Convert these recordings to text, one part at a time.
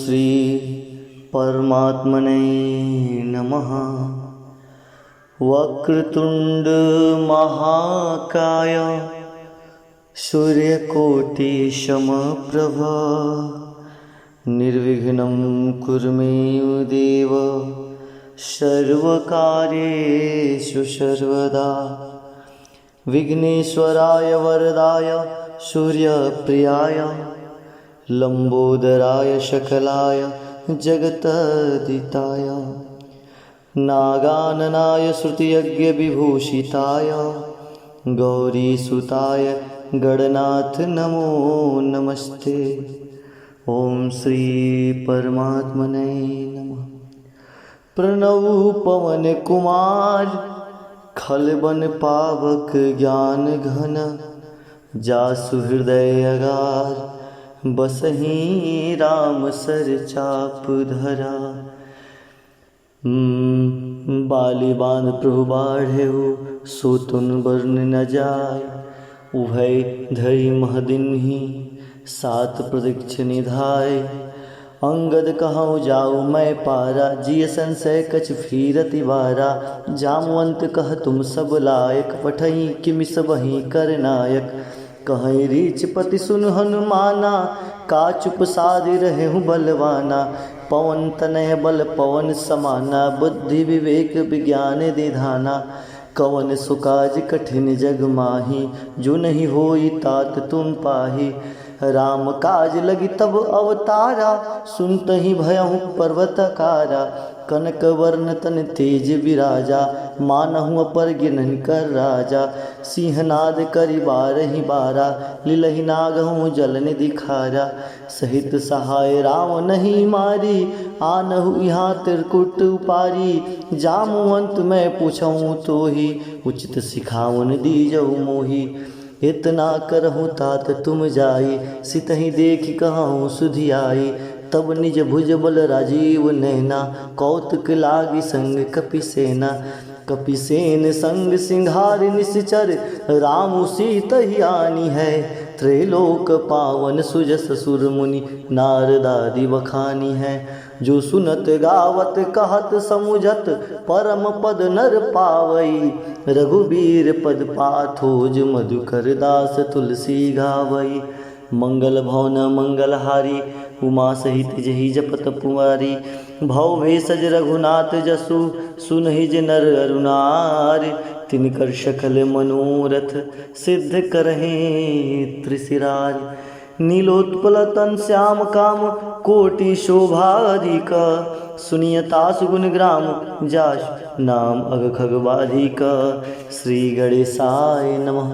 श्री परमात्मने नमः। वक्रतुंड महाकाय सूर्यकोटि समप्रभ निर्विघ्नं कुरु मे देव सर्वकार्येषु सर्वदा। विघ्नेश्वराय वरदाय सूर्यप्रियाय लंबोदराय सकलाय जगतदिताय नागाननाय श्रुतियज्ञविभूषिताय गौरीसुताय गणनाथ नमो नमस्ते। ओम श्री परमात्मने नमः। प्रणव पवन कुमार खलबन पावक ज्ञान घन जासु हृदय अगार बसहि राम सर चाप धरा। बाली बांध प्रभु बाढ़े सोतुन बरन न जाय उभय धरि महदिन ही सात प्रदीक्ष निधाय। अंगद कहूँ जाऊ मैं पारा जिय संशय कछ फिरति बारा। जामवंत कह तुम सब लायक पठई किमि सबहि कर नायक। कहीं रीच पति सुन हनुमाना का चुप साधि रहे हूँ बलवाना। पवन तनय बल पवन समाना बुद्धि विवेक विज्ञान दिधाना। कवन सुकाज कठिन जग माही जो नहीं होई तात तुम पाही। राम काज लगी तब अवतारा सुनत ही भयहु पर्वतकारा। कनक वर्ण तन तेज विराजा मानहु अपर गिनन कर राजा। सिंहनाद करि बारहि बारा लीलहि नागहु जल निधि खारा। सहित सहाय राम नहीं मारी आनहु यहाँ त्रिकुट उपारी। जामुवंत मैं पूछऊँ तो ही उचित सिखावन दीजऊ मोही। इतना करहूँ तात तुम जाई सितहि देखि कहूँ सुधि आई। तब निज भुज बल राजीव नैना कौतुक लागी संग कपिसेना। कपिसेन संग सिंघार निश्चर राम सीतहि आनी है। त्रैलोक पावन सुजस सुर मुनि नारदादि बखानी है। जो सुनत गावत कहत समुझत परम पद नर पावई। रघुबीर पद पाथोज मधुकर दास तुलसी गावई। मंगल भवन मंगलहारी उमा सहित जहि जपत पुआरी। भव भेषज रघुनाथ जसु सुनहिज नर अरुनार। तिनकर सकल मनोरथ सिद्ध करहें त्रिशिरार। नीलोत्पल तन श्याम काम कोटि शोभाधिक। सुनियता सुगुण ग्राम जाश नाम अग खगवाधिक। श्री गणेशाय नमः।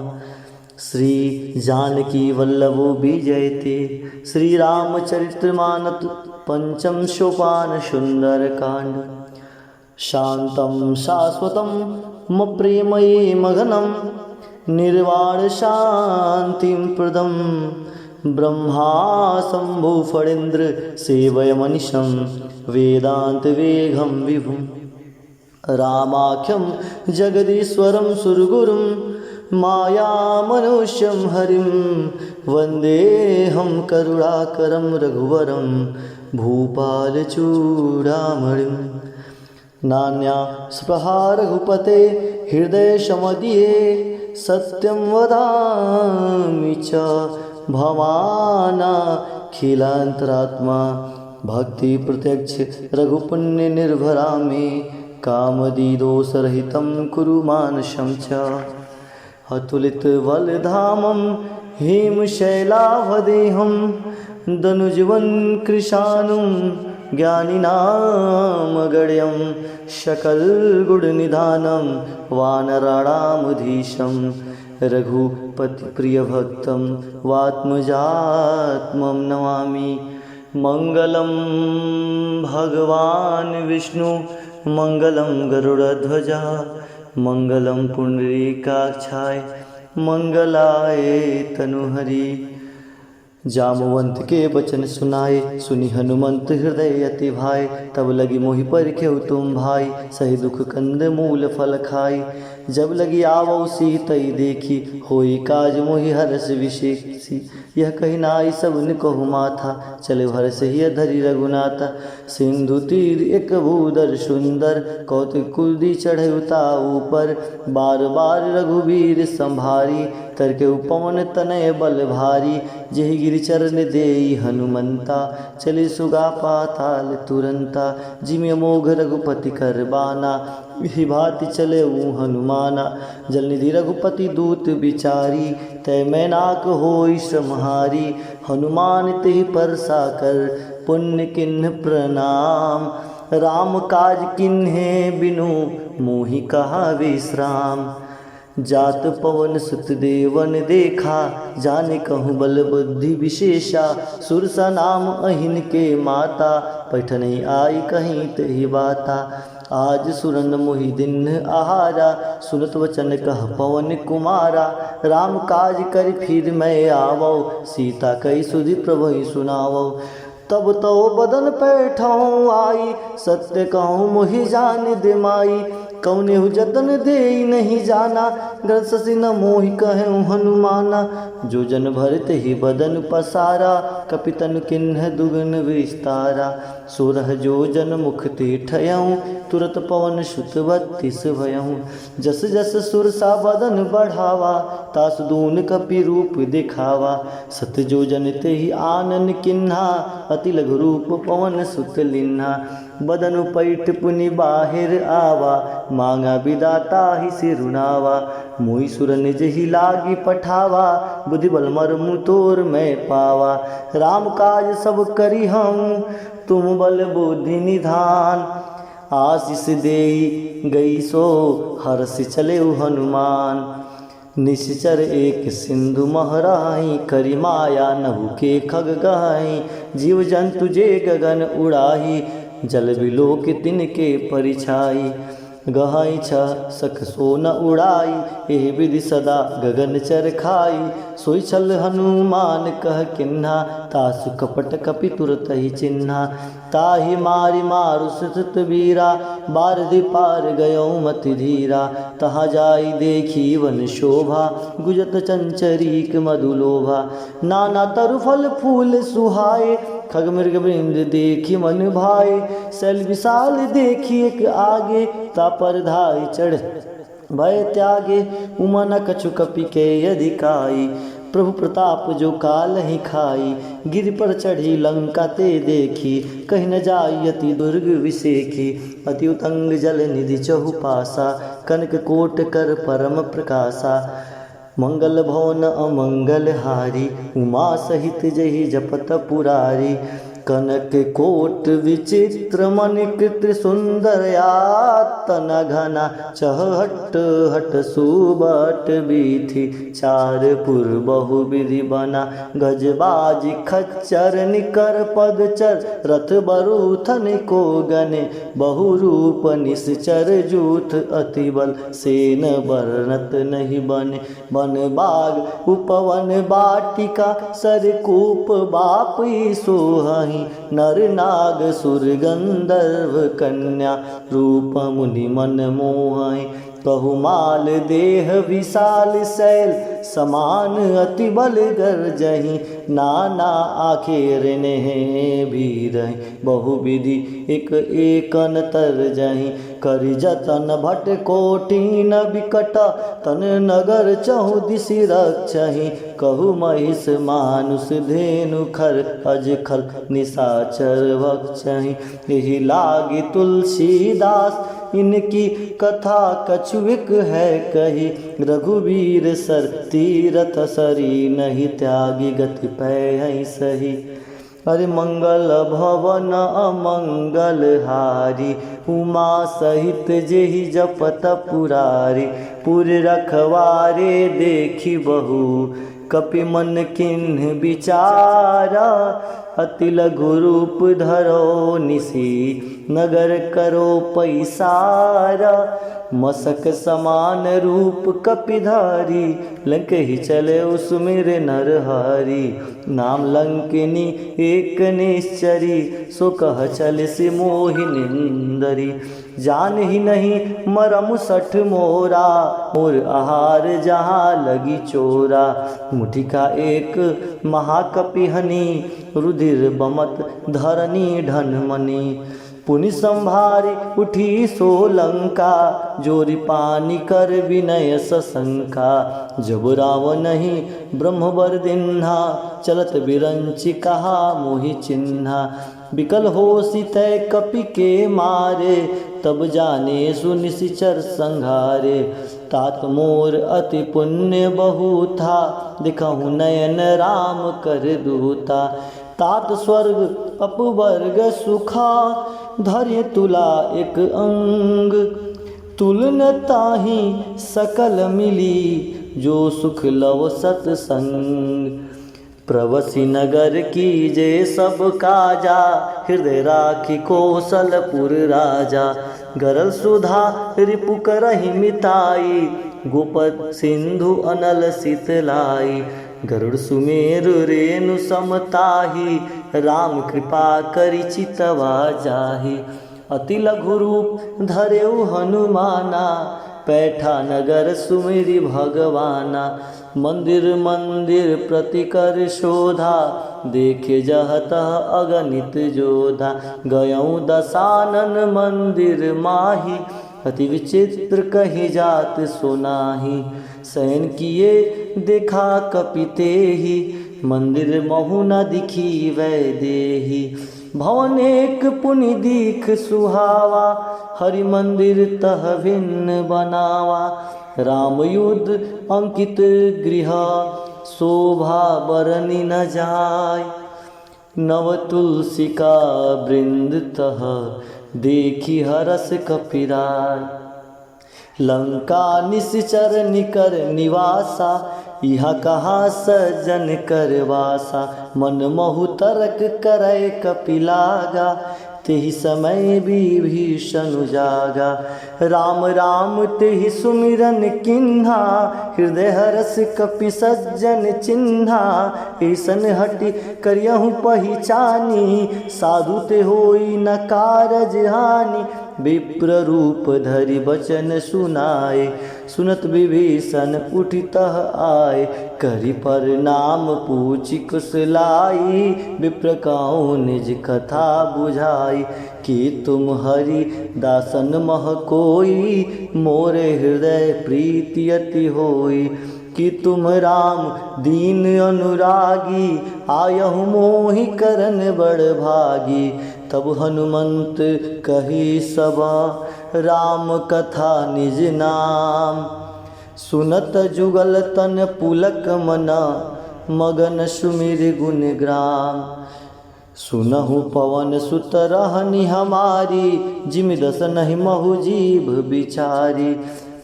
श्री जानकी वल्लभो विजयते श्री रामचरित्र मानत पंचम सोपान सुंदर कांड। शांतं शाश्वतं प्रेमये मगनं निर्वाण शांतिं प्रदं। ब्रह्मा शंभु फणीन्द्र सेवय मनिशं वेदांत वेगं विभुं। रामाख्यं जगदीश्वरं सुरगुरुं माया मनुष्यं हरिं। वन्देऽहं करुणाकरं रघुवरं भूपालचूडामणिं। नान्या स्पृहा रघुपते हृदय समदीये सत्यं वदामि च भवानाखिलान्तरात्मा। भक्ति प्रत्यक्ष रघुपुण्य निर्भरा मे कामदीदोषरहितं कुरु मानसं च। अतुलित बलधामं हेमशैलावदेहं दनुजवन कृशानुं ज्ञानिनामगण्यं। सकलगुणनिधानं वानराणामधीशं रघुपतिप्रियभक्तं वात्मजात्मं नमामि। मंगलं भगवान् विष्णु मंगलं गरुड़ध्वज मंगलं पुंडरीकाक्षाय मंगलाय तनुहरि। जामवंत के बचन सुनाए सुनि हनुमंत हृदय अति भाई। तब लगी मोहि परिखेउ तुम भाई सही दुख कंद मूल फल खाई। जब लगी आवो सीतई देखी, होई काज मोहि हरस विशेषी। यह कही नाई सबन कहु माथा, चले हरस ही धरी रघुनाथा। सिंधु तीर एक भूदर सुंदर, कौतुक कुदी चढ़े उता ऊपर। बार बार रघुवीर संभारी, तरके पवन तनय बल भारी। जेहि गिरि चरण देई हनुमंता, चले सुगा पाताल तुरंता। जिमि अमोघ रघुपति कर बाना, ही भांति चले हनुमाना। जलनिधि रघुपति दूत बिचारी, तय मैनाक होई श्रमहारी। हनुमान तेहि परसा कर, पुण्य किन्ह प्रणाम। राम काज किन्हे बिनु, मोहि कहा विश्राम। जात पवन सुत देवन देखा, जाने कहूँ बल बुद्धि विशेषा। सुरसा नाम अहिन के माता, पैठन आई कहीं तेहि बाता। आज सुरन मोहि दिन आहारा, सुनत वचन कह पवन कुमारा। राम काज कर फिर मैं आवो, सीता कई सुधि प्रभु सुनावो। तब तो बदन पैठौं आई, सत्य कहूँ मोहि जान दे माई। कौनेहु जतन दे नहीं जाना, ग्रह शशि न मोहि कहूँ हनुमाना। जो जन भरत ही बदन पसारा, कपितन किन्ह दुगन विस्तारा। सोरह जो जन मुख ते ठयऊँ, तुरत पवन सुत 32 भयऊँ। जस जस सुरसा बदन बढ़ावा, तास दून कपि रूप दिखावा। सत जो जन ते ही आनन किन्हा, अति लघु रूप पवन सुत लिन्हा। बदनु पैठ पुनि बाहिर आवा, मांगा विदाता ही सिरुनावा। मोहि सुर निज ही लागी पठावा, बुद्धि बल मर्मु तोर मैं पावा। राम काज सब करी हम, तुम बल बुद्धि निधान। आशीष देई गई सो, हर्ष चले हनुमान। निश्चर एक सिंधु महराई, करी माया नभु के खग गहाई। जीव जंतु जे गगन उड़ाही, जल बिलोक तिनके परिछाई। गहाई छ सख सो न उड़ाई, एहि विधि सदा गगन चर खाई। सोई छल हनुमान कह किन्हा, तासु कपट कपि तुरत ही चिन्हा। ताहि मारि मारु सुत वीरा, बारधि पार गयो मति धीरा। तहाँ जाई देखी वन शोभा, गुजत चंचरीक मधुलोभा। नाना तरु फल फूल सुहाए, खग मृग वृंद देखी मन भाए। शैल विशाल देखी एक आगे, तापर धाई चढ़ भय त्यागे। उमा न कछु कपि के अधिकाई, प्रभु प्रताप जो काल ही खाई। गिर पर चढ़ी लंका ते देखी, कहीं न जाई अति दुर्ग विसेखी। अति उतंग जल निधि चहुपासा, कनक कोट कर परम प्रकाशा। मंगल भवन अमंगल हारी, उमा सहित जहि जपत पुरारी। कनक कोट विचित्र मणिकृत सुंदरया, तना घना चहट हट सुबट बीथी। चार पुर बहु विधि बना, गजबाज खच्चर निकर पदचर। रथ बरूथन को गने, बहु रूप निश्चर जूथ। अति बल सेन बरनत नहीं बने, वन बाग उपवन बाटिका। सरकूप बापी सोहहि, नर नाग सुर गंधर्व कन्या। रूप मुनि मन मोहि, बहुमाल देह विशाल शैल। समान अति बल गर्जहि, नाना आखेर नेह भीरहि। बहुविधि एक एकन तरजहि, करि जतन भट कोटि न बिकट। तन नगर चहुदिसि रक्षहि, कहु महिष मानुष धेनु खर। अजखल निशाचर भक्षहि, एहि लागी तुलसीदास। इनकी कथा कछुक है कही, रघुवीर सर तीरथ सरी। नहीं त्यागी गति पै सही, अरे मंगल भवन अमंगल हारी। उमा सहित जेहि जपत पुरारी। पुर रखवारे देखी बहु, कपि मन किन्ह विचारा। अति लघु रूप धरो निसी नगर करो पैसारा। मसक समान रूप कपिधारी लंक ही चले उसमें नरहारी। नाम लंकिनी एक निश्चरी सो कह चल से मोहिनिंदरी। जान ही नहीं मरम सठ मोरा मोर आहार जहाँ लगी चोरा। मुठी का एक महाकपिहनी रुधिर बमत धरनी ढनमनी। पुनि संभारी उठी सोलंका जोरी पानी कर विनय सशंका। जब रावण ही ब्रह्मवर दिन्हा चलत बिरंची कहा मोहि चिन्हा। विकल हो सीतय कपि के मारे तब जाने सुनिशिचर संघारे। तात मोर अति पुण्य बहु था दिखहु नयन राम कर दूता। तात स्वर्ग अपवर्ग सुखा धर्य तुला एक अंग। तुलन ताहि सकल मिली जो सुख लव सतसंग। प्रवसी नगर की जे सब काजा हृदय राखी कौशलपुर राजा। गरल सुधा रिपु करहि मिताई गोपद सिंधु अनल शीतलाई। गरुड़ सुमेरु रेणु समताही राम कृपा करि चितवा जाहि। अति लघु रूप धरेउ हनुमाना पैठा नगर सुमिरि भगवाना। मंदिर मंदिर प्रति कर शोधा देखे जहतः अगणित जोधा। गयऊ दसानन मंदिर माही अति विचित्र कही जात सुनाही। शयन किए देखा कपिते ही मंदिर महु न दिखी वै देही। भवन एक पुनि दीख सुहावा हरि मंदिर तह भिन्न बनावा। राम युद्ध अंकित गृह शोभा बरनी न जाय। नव तुलसी का वृंद तह देखी हरस कपिराय। लंका निश्चर निकर निवासा यहाँ कहाँ सज्जन करवासा। मन महु तर्क करे कपिलागा तेहि समय विभीषण जागा। राम राम तेहि सुमिरन किन्हा हृदय हरस कपि सज्जन चिन्हा। ऐसन हटि करियहु पहिचानी साधु ते होई न कारज हानि। विप्र रूप धरि बचन सुनाए सुनत विभीषण उठितः आए। करि प्रणाम पूछि कुशलाई विप्र काहू निज कथा बुझाई। कि तुम हरि दासन मह कोई मोरे हृदय प्रीति अति होई। कि तुम राम दीन अनुरागी आयहु मोहि करन बड़ भागी। तब हनुमंत कही सबा राम कथा निज नाम। सुनत जुगल तन पुलक मना मगन सुमिर गुण ग्राम। सुनहु पवन सुत रहनी हमारी जिमि दस नहीं महु जीभ बिचारी।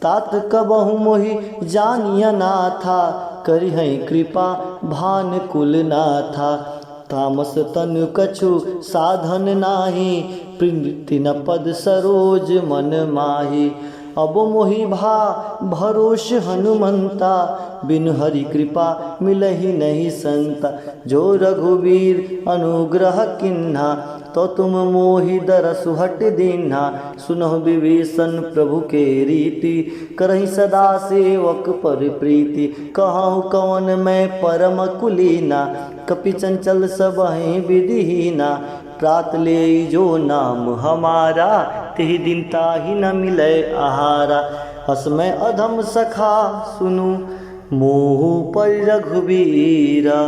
तात कबहु मोहि जानिया ना था करिहै कृपा भान कुल ना था। तामस तनु कछु साधन नाही प्रीति न पद सरोज मन माही। अब मोहि भा भरोस हनुमंता बिनु हरि कृपा मिलहि नहीं संता। जो रघुवीर अनुग्रह किन्हा तो तुम मोहि दरसु हट दीन्हा। सुनहु विभीषण प्रभु के रीति करहि सदा सेवक पर प्रीति। कहूँ कवन मैं परम कुलीना कपि चंचल सबहि विधिहीना। प्रात ले जो नाम हमारा तेहि दिन ताहि न मिलै आहारा। हसमै अधम सखा सुनु मोहु पर रघुबीरा।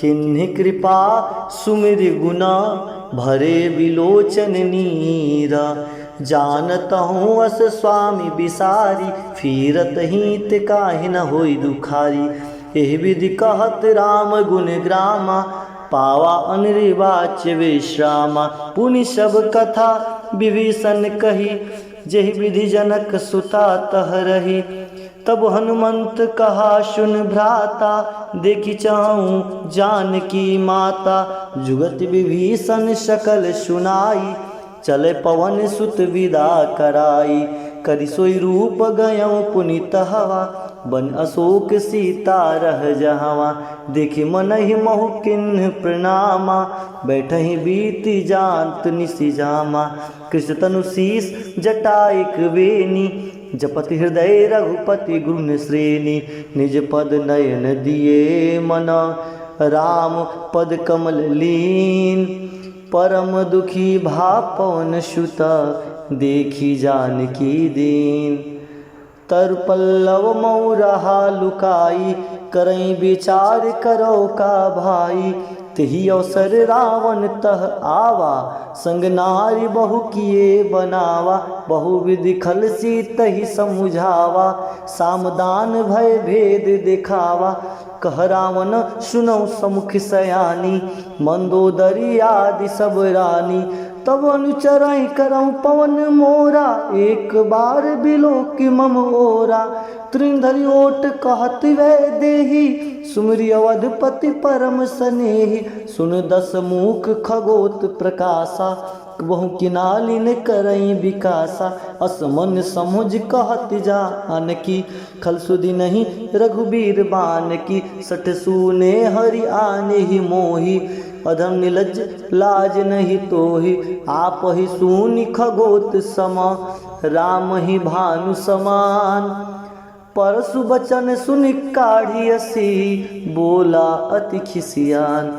किन्हि कृपा सुमिरि गुना भरे विलोचन नीरा। जानतहु अस स्वामी बिसारी फिरत हित काहि न होई दुखारी। एहि विधि कहत राम गुण ग्रामा पावा अनिर्वाच्य विश्रामा। पुनि सब कथा विभीषण कही जेहि विधि जनक सुता तह रही। तब हनुमंत कहा सुन भ्राता, देखी चाहूँ जानकी माता। जुगत विभीषण सकल सुनाई, चले पवन सुत विदा कराई। करि सोई रूप गयो पुनीत हवा, बन अशोक सीता रह जहवा। देखि मनहि महु किन्ह प्रणामा, बैठहि बीति जानत निसि जामा। कृष्ण तनु शीस जटाइक वेनी, जपति हृदय रघुपति गुण श्रेणी। निज पद नयन दिए मन, राम पद कमल लीन। परम दुखी भा पवन सुत, देखी जानकी दीन। तर पल्लव मऊ रहा लुकाई, करई विचार करो का भाई। तेहि अवसर रावण तह आवा, संग नारी बहु किए बनावा। बहु विधि खल सी तहि समुझावा, सामदान भय भेद दिखावा। कह रावण सुनौ समुख सयानी, मंदोदरी आदि सब रानी। तब अनुचरई करऊँ पवन मोरा, एक बार बिलोकि मम ओरा। तृणधरि ओट कहत वै देही, सुमरि अवधपति परम सनेही। सुन दस मुख खगोत प्रकाशा, बहु किनालिन करई विकासा। असमन समुझ कहत जानकी, खल सुधि नहीं रघुबीर बान की। सठ सूने हरि आने ही मोही, अधम निलज लाज नहीं तोहि। आप ही सूनि खगोत समा, राम ही भानु समान। परसु बचन सुनि काढ़ियसी, बोला अति खिसियान।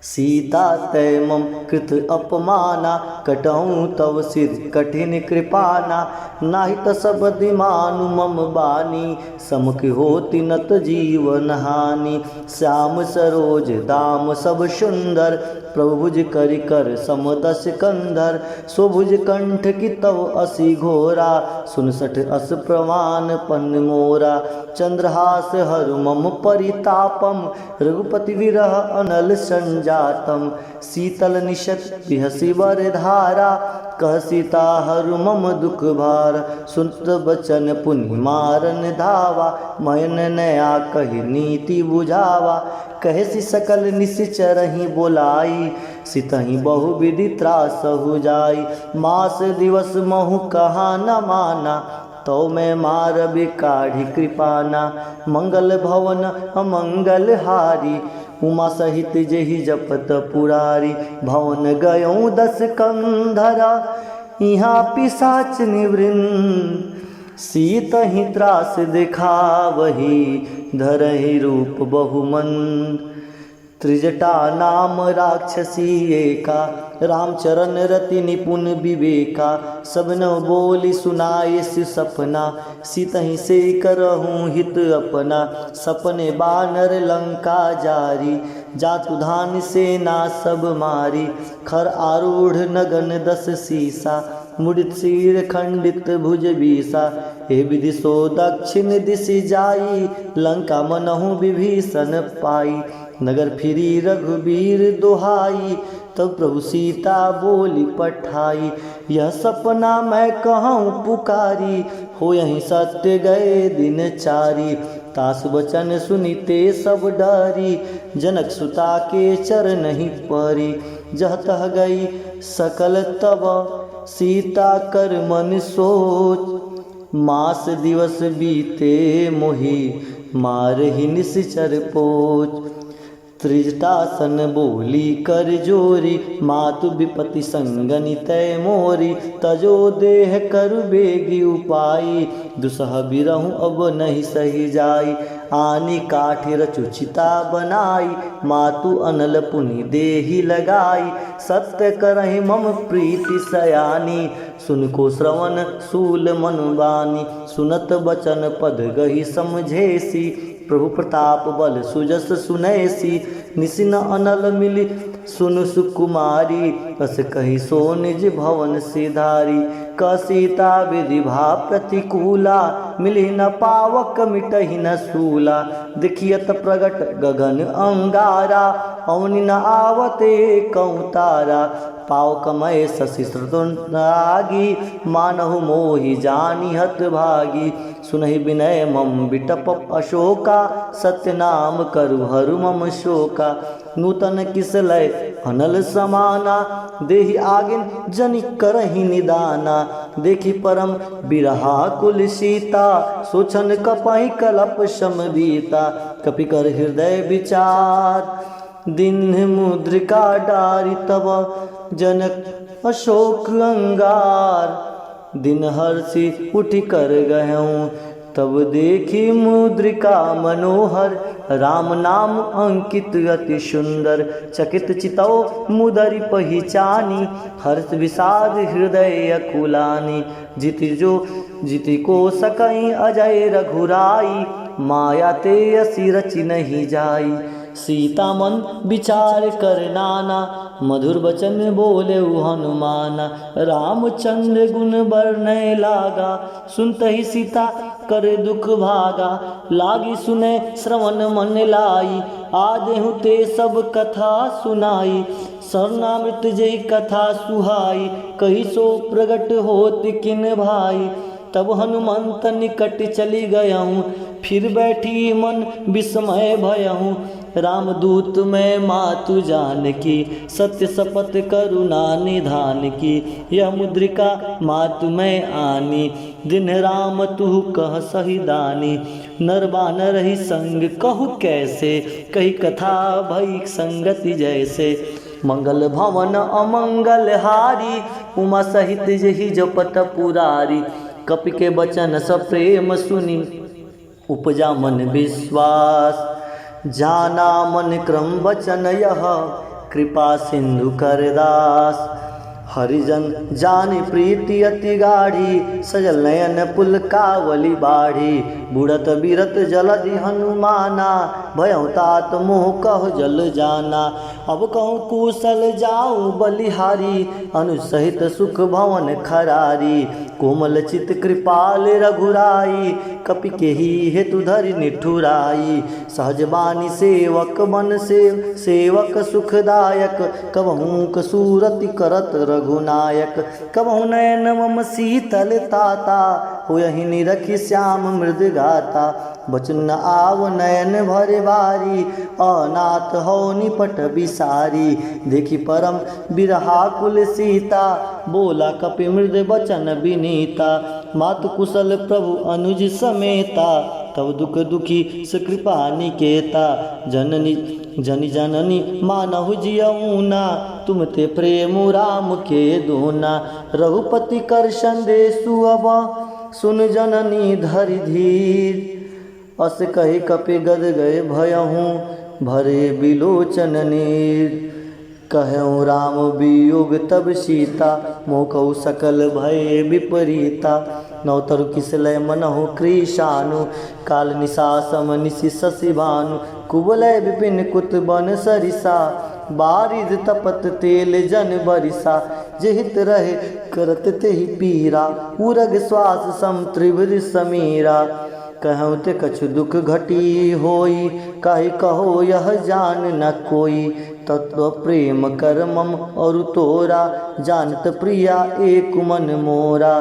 सीता तै मम कृत अपमाना, कटऊँ तव सिर कठिन कृपाना। नाहित सबदि मानु मम बानी, समुख होति नत जीवन हानि। श्याम सरोज दाम सब सुंदर, प्रभु भुज करि कर समदस कंधर। स्वभुज कंठ की तव असी घोरा, सुनसठ अस प्रमाण पन मोरा। चंद्रहास हर मम परितापम, रघुपति विरह अनल संजातम। शीतल निशत बिहसी वर धारा, कह सीता हरु मम दुख भार। सुनत बचन पुनि मारन धावा, मयन नया कहि नीति बुझावा। कहसी सकल निश्चरहि बोलाई, सितहि बहु विधि त्रास हो जाई। मास दिवस महु कहा न माना, तो मैं मार बिकाढ़ी कृपाना। मंगल भवन अमंगल हारी, उमा सहित जेहि जपत पुरारी। भवन गयों दस कंधरा, यहाँ पिशाच निवृन्न। सीतहि त्रास दिखावही, धरहि रूप बहुमंद। त्रिजटा नाम राक्षसी एका, रामचरण रति निपुण विवेका। सब न बोली सुनाए सि सपना, सीतहि से करहूँ हित अपना। सपने बानर लंका जारी, जातु धान सेना सब मारी। खर आरूढ़ नगन दस सीसा, मुड़ित सिर खंडित भुज बीसा। हे विधि सो दक्षिण दिशि जाई, लंका मनहु विभीषण पाई। नगर फिरी रघुबीर दुहाई, तब प्रभु सीता बोली पठाई। यह सपना मैं कहूँ पुकारी, हो यहीं सत्य गए दिन चारी। तास बचन सुनीते सब डरी, जनक सुता के चरण ही परी। जह तह गई सकल तब, सीता कर मन सोच। मास दिवस बीते मोहि, मारहि निश्चर पोच। त्रिजटासन बोली कर जोरी, मातु विपति संगनि तय मोरी। तजो देह करु बेगी उपाई, दुसह बिरहूँ अब नहीं सही जाई। आनी काठि रचुचिता बनाई, मातु अनल पुनि देहि लगाई। सत्य करहि मम प्रीति सयानी, सुन को श्रवण सूल मनुबानी। सुनत बचन पद गही समझेसी, प्रभु प्रताप बल सुजस सुनैसी। निसिन अनल मिली सुनु सुकुमारी, अस कही सो निज भवन सिधारी। क सीता विधि भा प्रतिकूला, मिली न पावक मिटहि न सूला। देखियत प्रगट गगन अंगारा, अवनि न आवते कहूँ तारा। पाव कमय शशि श्रुतुंडागी, मानहु मोहि जानी हत भागी। सुनहि विनय मम बिटप अशोका, सत्य नाम करु हरु मम शोका। नूतन किसलय अनल समाना, देहि आगिन जनि करहि निदाना। देखी परम बिरहा कुल सीता, सोचन कपहि कलप शम बीता। कपि कर हृदय विचार, दीन्ह मुद्रिका डारी। तब जनक अशोक अंगार, दिन हर्षि उठि कर गयऊँ। तब देखी मुद्रिका मनोहर, राम नाम अंकित अति सुंदर। चकित चितौ मुदरि पहिचानी, हर्ष विषाद हृदय अकुलानी। जिति को सकई अजय रघुराई, माया ते असी रचि नहीं जाई। सीता मन विचार कर नाना, मधुर बचन बोले हनुमाना। रामचंद्र गुण बरनय लागा, सुनतहि सीता कर दुख भागा। लागी सुने श्रवण मन लाई, आदेहु ते सब कथा सुनाई। सरनामृत जय कथा सुहाई, कही सो प्रगट होत किन भाई। तब हनुमंत निकट चली गयहूँ, फिर बैठी मन विस्मय भयहूँ। रामदूत मैं मातु जानकी, सत्य शपथ करुणा निधान की। यह मुद्रिका मातु मैं आनी, दिन राम तू कह सही दानी। नर बानर ही संग कहु कैसे, कही कथा भई संगति जैसे। मंगल भवन अमंगल हारी, उमा सहित जहि जपत पुरारी। कपि के बचन सब प्रेम सुनी, उपजा मन विश्वास। जाना मन क्रम बचन यह, कृपा सिंधु करदास। हरिजन जानी प्रीति अति गाढ़ी, सजल नयन पुल कावली बाढ़ी। बुढ़त बीरत जलधि हनुमाना, भयउ तात मोह कह जल जाना। अब कहूँ कुशल जाऊँ बलिहारी, अनुसहित सुख भवन खरारी। कोमल चित कृपाल रघुराई, कपि के ही हेतु धरि निठुराई। सहज बानी सेवक बन सेवक सुखदायक, कबहूँ कसूरति करत रघुनायक। कबहु नयन मम शीतल ताता, होयहि निरखि श्याम मृद गाता। बचन न आव नयन भरे बारी, अनाथ हो निपट बिसारी। देखी परम बिरहा कुल सीता, बोला कपि मृद बचन विनीता। मातु कुशल प्रभु अनुज समेता, तब दुख दुखी सुकृपा निकेता। जनि जननी मानहु जियऊना, तुम ते प्रेम राम के दूना। रघुपति कर संदेशु अब, सुन जननी धरि धीर। अस कहि कपि गद गए भयहूँ, भरे बिलोचन नीर। कहऊँ राम वियोग तब सीता, मोकऊ सकल भय विपरीता। नवतरु किसलय मनहु कृशानु, काल निशा सम निशि शशि भानु। कुवलय विपिन कुत बन सरिसा, बारिद तपत तेल जन बरिसा। जेहित रहे करत तेहि पीरा, उरग श्वास सम त्रिभुज समीरा। कहूँ ते कछु दुख घटी होई, काहि कहो यह जान न कोई। तत्व प्रेम कर मम और तोरा, जानत प्रिया एक मन मोरा।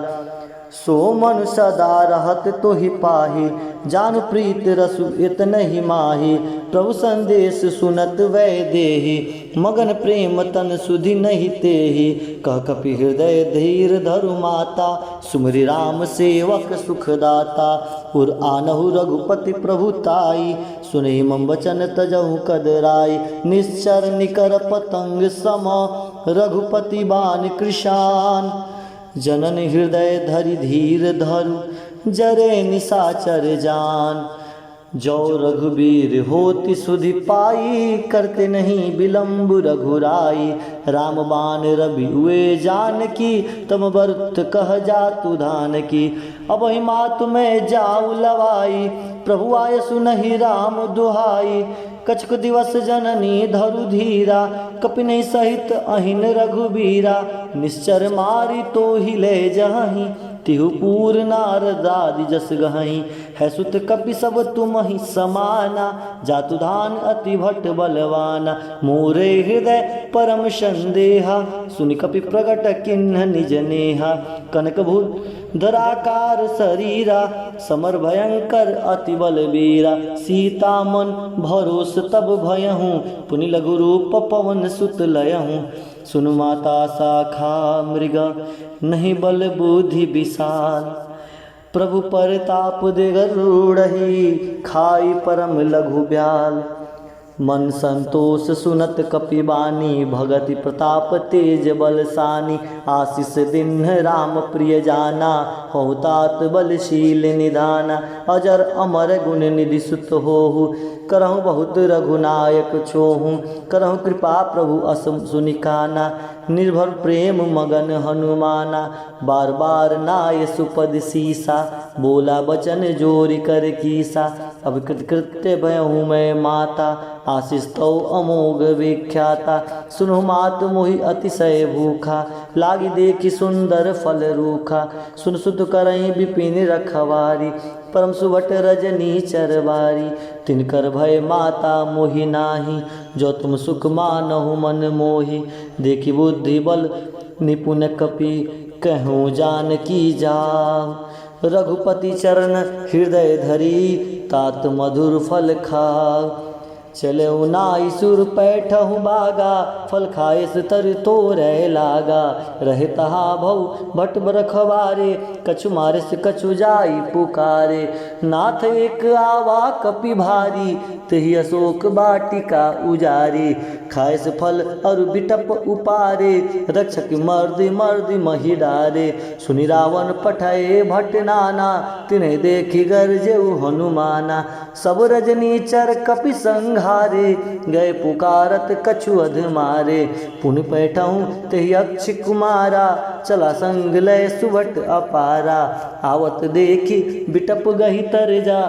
सो मन सदा रहत तोहि पाहि, जान प्रीत रसु इतनहि माहि। प्रभु संदेश सुनत वै देहि, मगन प्रेम तन सुधि नहीं तेहि। कह कपि हृदय धीर धरु माता, सुमरि राम सेवक सुखदाता। उर आनहु रघुपति प्रभुताई, सुनहि मम वचन तजहु कदराई। निश्चर निकर पतंग सम, रघुपति बान कृशान। जनन हृदय धरि धीर धरु, जरे निशाचर जान। जो रघुबीर होति सुधि पाई, करते नहीं विलम्ब रघुराई। राम बाण रवि हुए जानकी, तम बरुत कह जातु धान की। अब ही मातु में जाऊ लवाई, प्रभु आय सुनहि राम दुहाई। कछुक दिवस जननी धरु धीरा, कपिन सहित अहिन रघुबीरा। निश्चर मारी तो ही ले जहीं, तिहु पूर नारदादि जस गहहीं। है सुत कपि सब तुम ही समाना, जातुधान अति भट बलवाना। मोरे हृदय परम संदेहा, सुनि कपि प्रगट किन्ह निज नेहा। कनक धराकार शरीरा, समर भयंकर अति बलबीरा। सीता मन भरोस तब भयहूँ, पुनि लघु रूप पवन सुत लयहूँ। सुनु माता शाखा मृगा, नहीं बल बुद्धि विशाल। प्रभु परताप दे गरुड़हि, खाई परम लघु ब्याल। मन संतोष सुनत कपिबानी, भगति प्रताप तेज बलसानी। आशीष दीन्ह राम प्रिय जाना, होहु तात बलशील निधाना। अजर अमर गुण निधि सुत होहु, करहु बहुत रघुनायक छोहु। करहु कृपा प्रभु अस सुनिकाना, निर्भर प्रेम मगन हनुमाना। बार बार नाय सुपद सीसा, बोला बचन जोरि कर कीसा। अब कृत्य भयहूँ मैं माता, आशीष तो अमोघ विख्याता। सुनो मात मोहि अतिशय भूखा, लागी देखी सुंदर फल रूखा। सुन सुत करई विपिन रखवारी, परम सुभट रजनी चरवारी। तिनकर भय माता मोहि नाही, जो तुम सुख मानहु मन मोहि। देखी बुद्धि बल निपुण कपि, कहूँ जानकी जाऊ। रघुपति चरण हृदय धरी, तात मधुर फल खाऊ। चले नाई सुर पैठहु बागा, फल खाए तर तोरे लागा। रहे तहा भव भट रखवारे, कछु मारे से कछु जाई पुकारे। नाथ एक आवा कपि भारी, तही अशोक बाटिका उजारी। खाए से फल और बिटप उपारे, रक्षक मर्दि मर्दि मही डारे। सुनि रावण पठाए भट नाना, तिन्हें देखी गरजेउ हनुमाना। सब रजनी चर कपि संघारे, गए पुकारत कछु अध मारे। पुन पैठहूँ तेहि अक्ष कुमारा, चला संग लय सुभट अपारा। आवत देखी बिटप गही तरजा,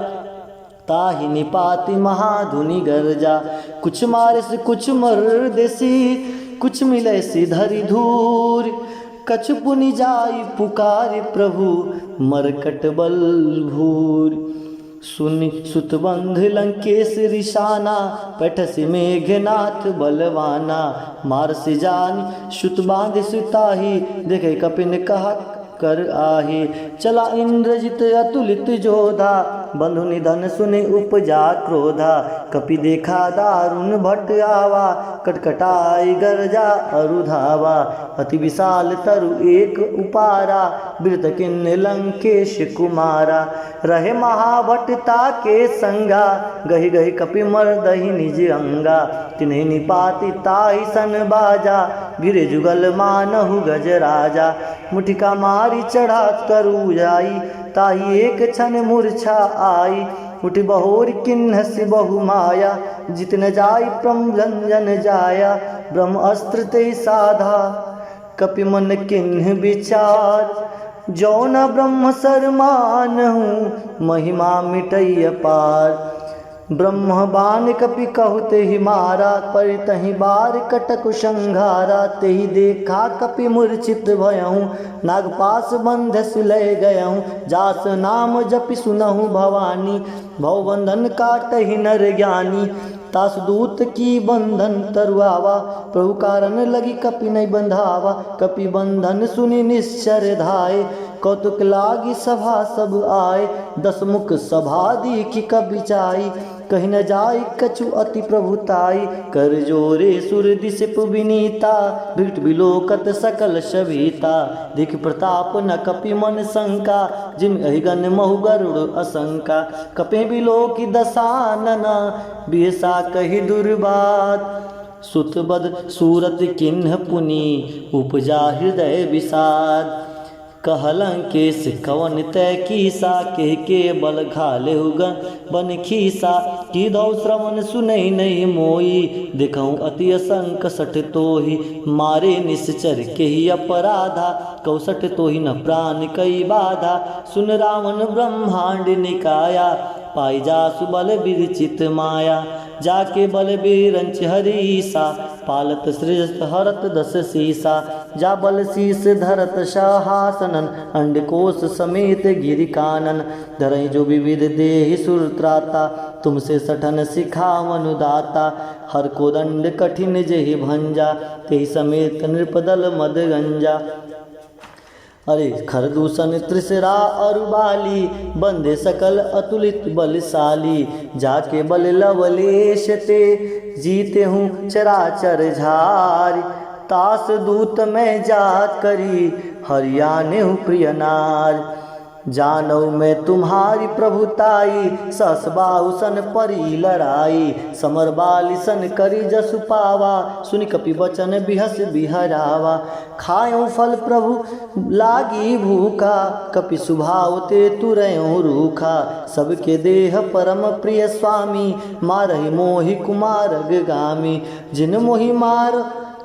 ताहि निपाति महाधुनि गरजा। कुछ मारे से कुछ मर देसी, कुछ मिले सी धरि धूर। कछु पुनि जाई पुकारि प्रभु, मरकट बल भूर। सुनि सुतबंध लंकेश रिशाना, पैठसि मेघनाथ बलवाना। मारसि जानि सुत बांध सुताही, देखे कपिन कहा कर आही। चला इंद्रजित अतुलित जोधा, बंधु निधन सुने उपजा क्रोधा। कपि देखा दारुण भट आवा, कटकटाई गरजा अरुधावा। अति विशाल तरु एक उपारा, बिरत किन्ह लंकेश कुमारा। रहे महाभटता के संगा, गही गही कपि मर्दहि निज अंगा। तिन्हि निपाति ताहि सन बाजा, गिरे जुगल मानहु गज राजा। मुठिका मारी चढ़ा तरु जाई, ताहि एक क्षण मूर्छा आई। उठ बहोर किन्ह सि बहु माया, जितन जाय प्रमजन जाया। ब्रह्म अस्त्र ते साधा, कपि मन किन्ह विचार। जो न ब्रह्म सर मानहूँ, महिमा मिटै पार। ब्रह्म बाण कपि कहु तेहि मारा, पर तहि बार कटक संघारा। तेहि देखा कपि मूर्छित भयहूँ, नागपास बंधस लय गयहूँ। जास नाम जपि सुनहु भवानी, भवबंधन काटहि नर ज्ञानी। तास दूत की बंधन तरुआवा, प्रभु कारण लगी कपि नहीं बंधावा। कपि बंधन सुनि निश्चर धाये, कौतुक लागी सभा सब आए। दस मुख सभा दीखि कबि चाई, कहीं न जाई कछु अति प्रभुताई। कर जोरे सुर दिशप विनीता, बिट बिलोकत सकल शबीता। दिख प्रताप न कपि मन शंका, जिम अहिगन महु गरुड़ असंका। कपि बिलोकी दसानना, बिहसा कही दुर्बात। सुतबद सूरत किन्ह पुनि, उपजा हृदय विषाद। कहलं केस कवन तय कीसा के बल घाले हुगन बन खीसा की दौ श्रवण सुनई नहीं मोई देखऊँ अति असंक सठ तोहि मारे निश्चर के ही अपराधा कौसठ तोहि न प्राण कई बाधा सुन रावण ब्रह्मांड निकाया पाई जासु बल विरचित माया जाके बल बिरंच हरीसा पालत सृजत हरत दस सीसा जा बल शीस धरत शाहासनन अंडकोश समेत गिरि कानन धरई जो विविध देहि सुरत्राता तुमसे सठन सिखावनु दाता हर को दंड कठिन जेहि भंजा तेहि समेत नृपदल मद गंजा। अरे खरदूषण त्रिसरा अरुबाली बंदे सकल अतुलित बलशाली जाके बल लवलेश ते जीते हूँ चराचर झारी तास दूत में जात करी हरियाणे हूँ प्रिय नार जानौ मैं तुम्हारी प्रभुताई ससबाहु सन परी लड़ाई समर बाली सन करी जसु पावा सुनि कपि बचन बिहस बिहरावा खायो फल प्रभु लागी भूखा कपि सुभाव ते तुरयो रूखा सबके देह परम प्रिय स्वामी मारहि मोहि कुमारग गामी जिन मोहि मार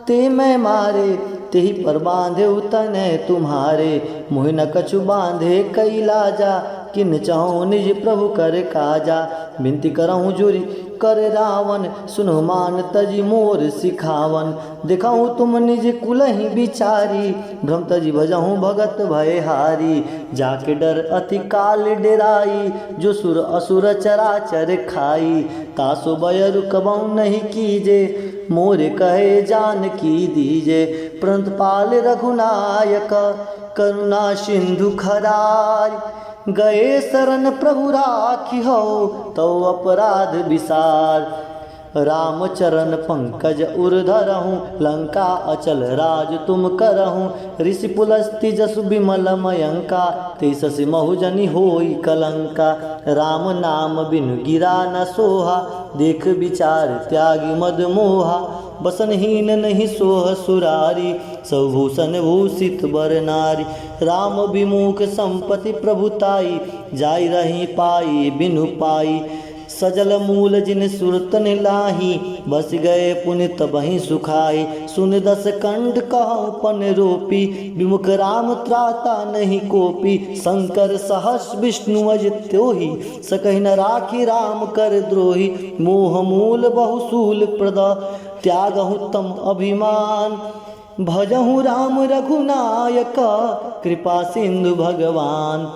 ते मैं मारे तेहि पर बांधे उतने तुम्हारे मोहि न कछु बांधे कई लाजा किन चाहूँ निज प्रभु कर काजा विनती करहूँ जुरी कर रावण सुनो मान तजी मोर सिखावन दिखाऊँ तुम निज कुलहि बिचारी भ्रम तजी भजहूँ भगत भय हारी जाके डर अति काल डेराई जो सुर असुर चराचर खाई तासो बय रुकबऊ नहीं कीजे मोरे कहे जान की दीजे प्रंत पाल रघुनायक करुणा सिंधु खरार गए शरण प्रभु राखी हो तो अपराध विसार रामचरण पंकज उर्धरहूँ लंका अचल राज तुम करहूँ ऋषि पुलस्ति जसु विमल मयंका तेससि महुजनि होई कलंका राम नाम बिनु गिरा न सोहा देख विचार त्यागी मद मोहा बसनहीन नहीं सोह सुरारी सभूषण भूषित बर नारी राम विमुख संपत्ति प्रभुताई जाई रही पाई बिनु पाई सजल मूल जिन सुरतन लाही बस गए पुनि तबहि सुखाई सुन दस कंठ कहूँ पन रोपी विमुख राम त्राता नहीं कोपी शंकर सहस विष्णु अज त्योहि सकहि न राखी राम कर द्रोही मोह मूल बहुसूल प्रद त्यागहु तम अभिमान भजहु राम रघुनायक कृपा सिंधु भगवान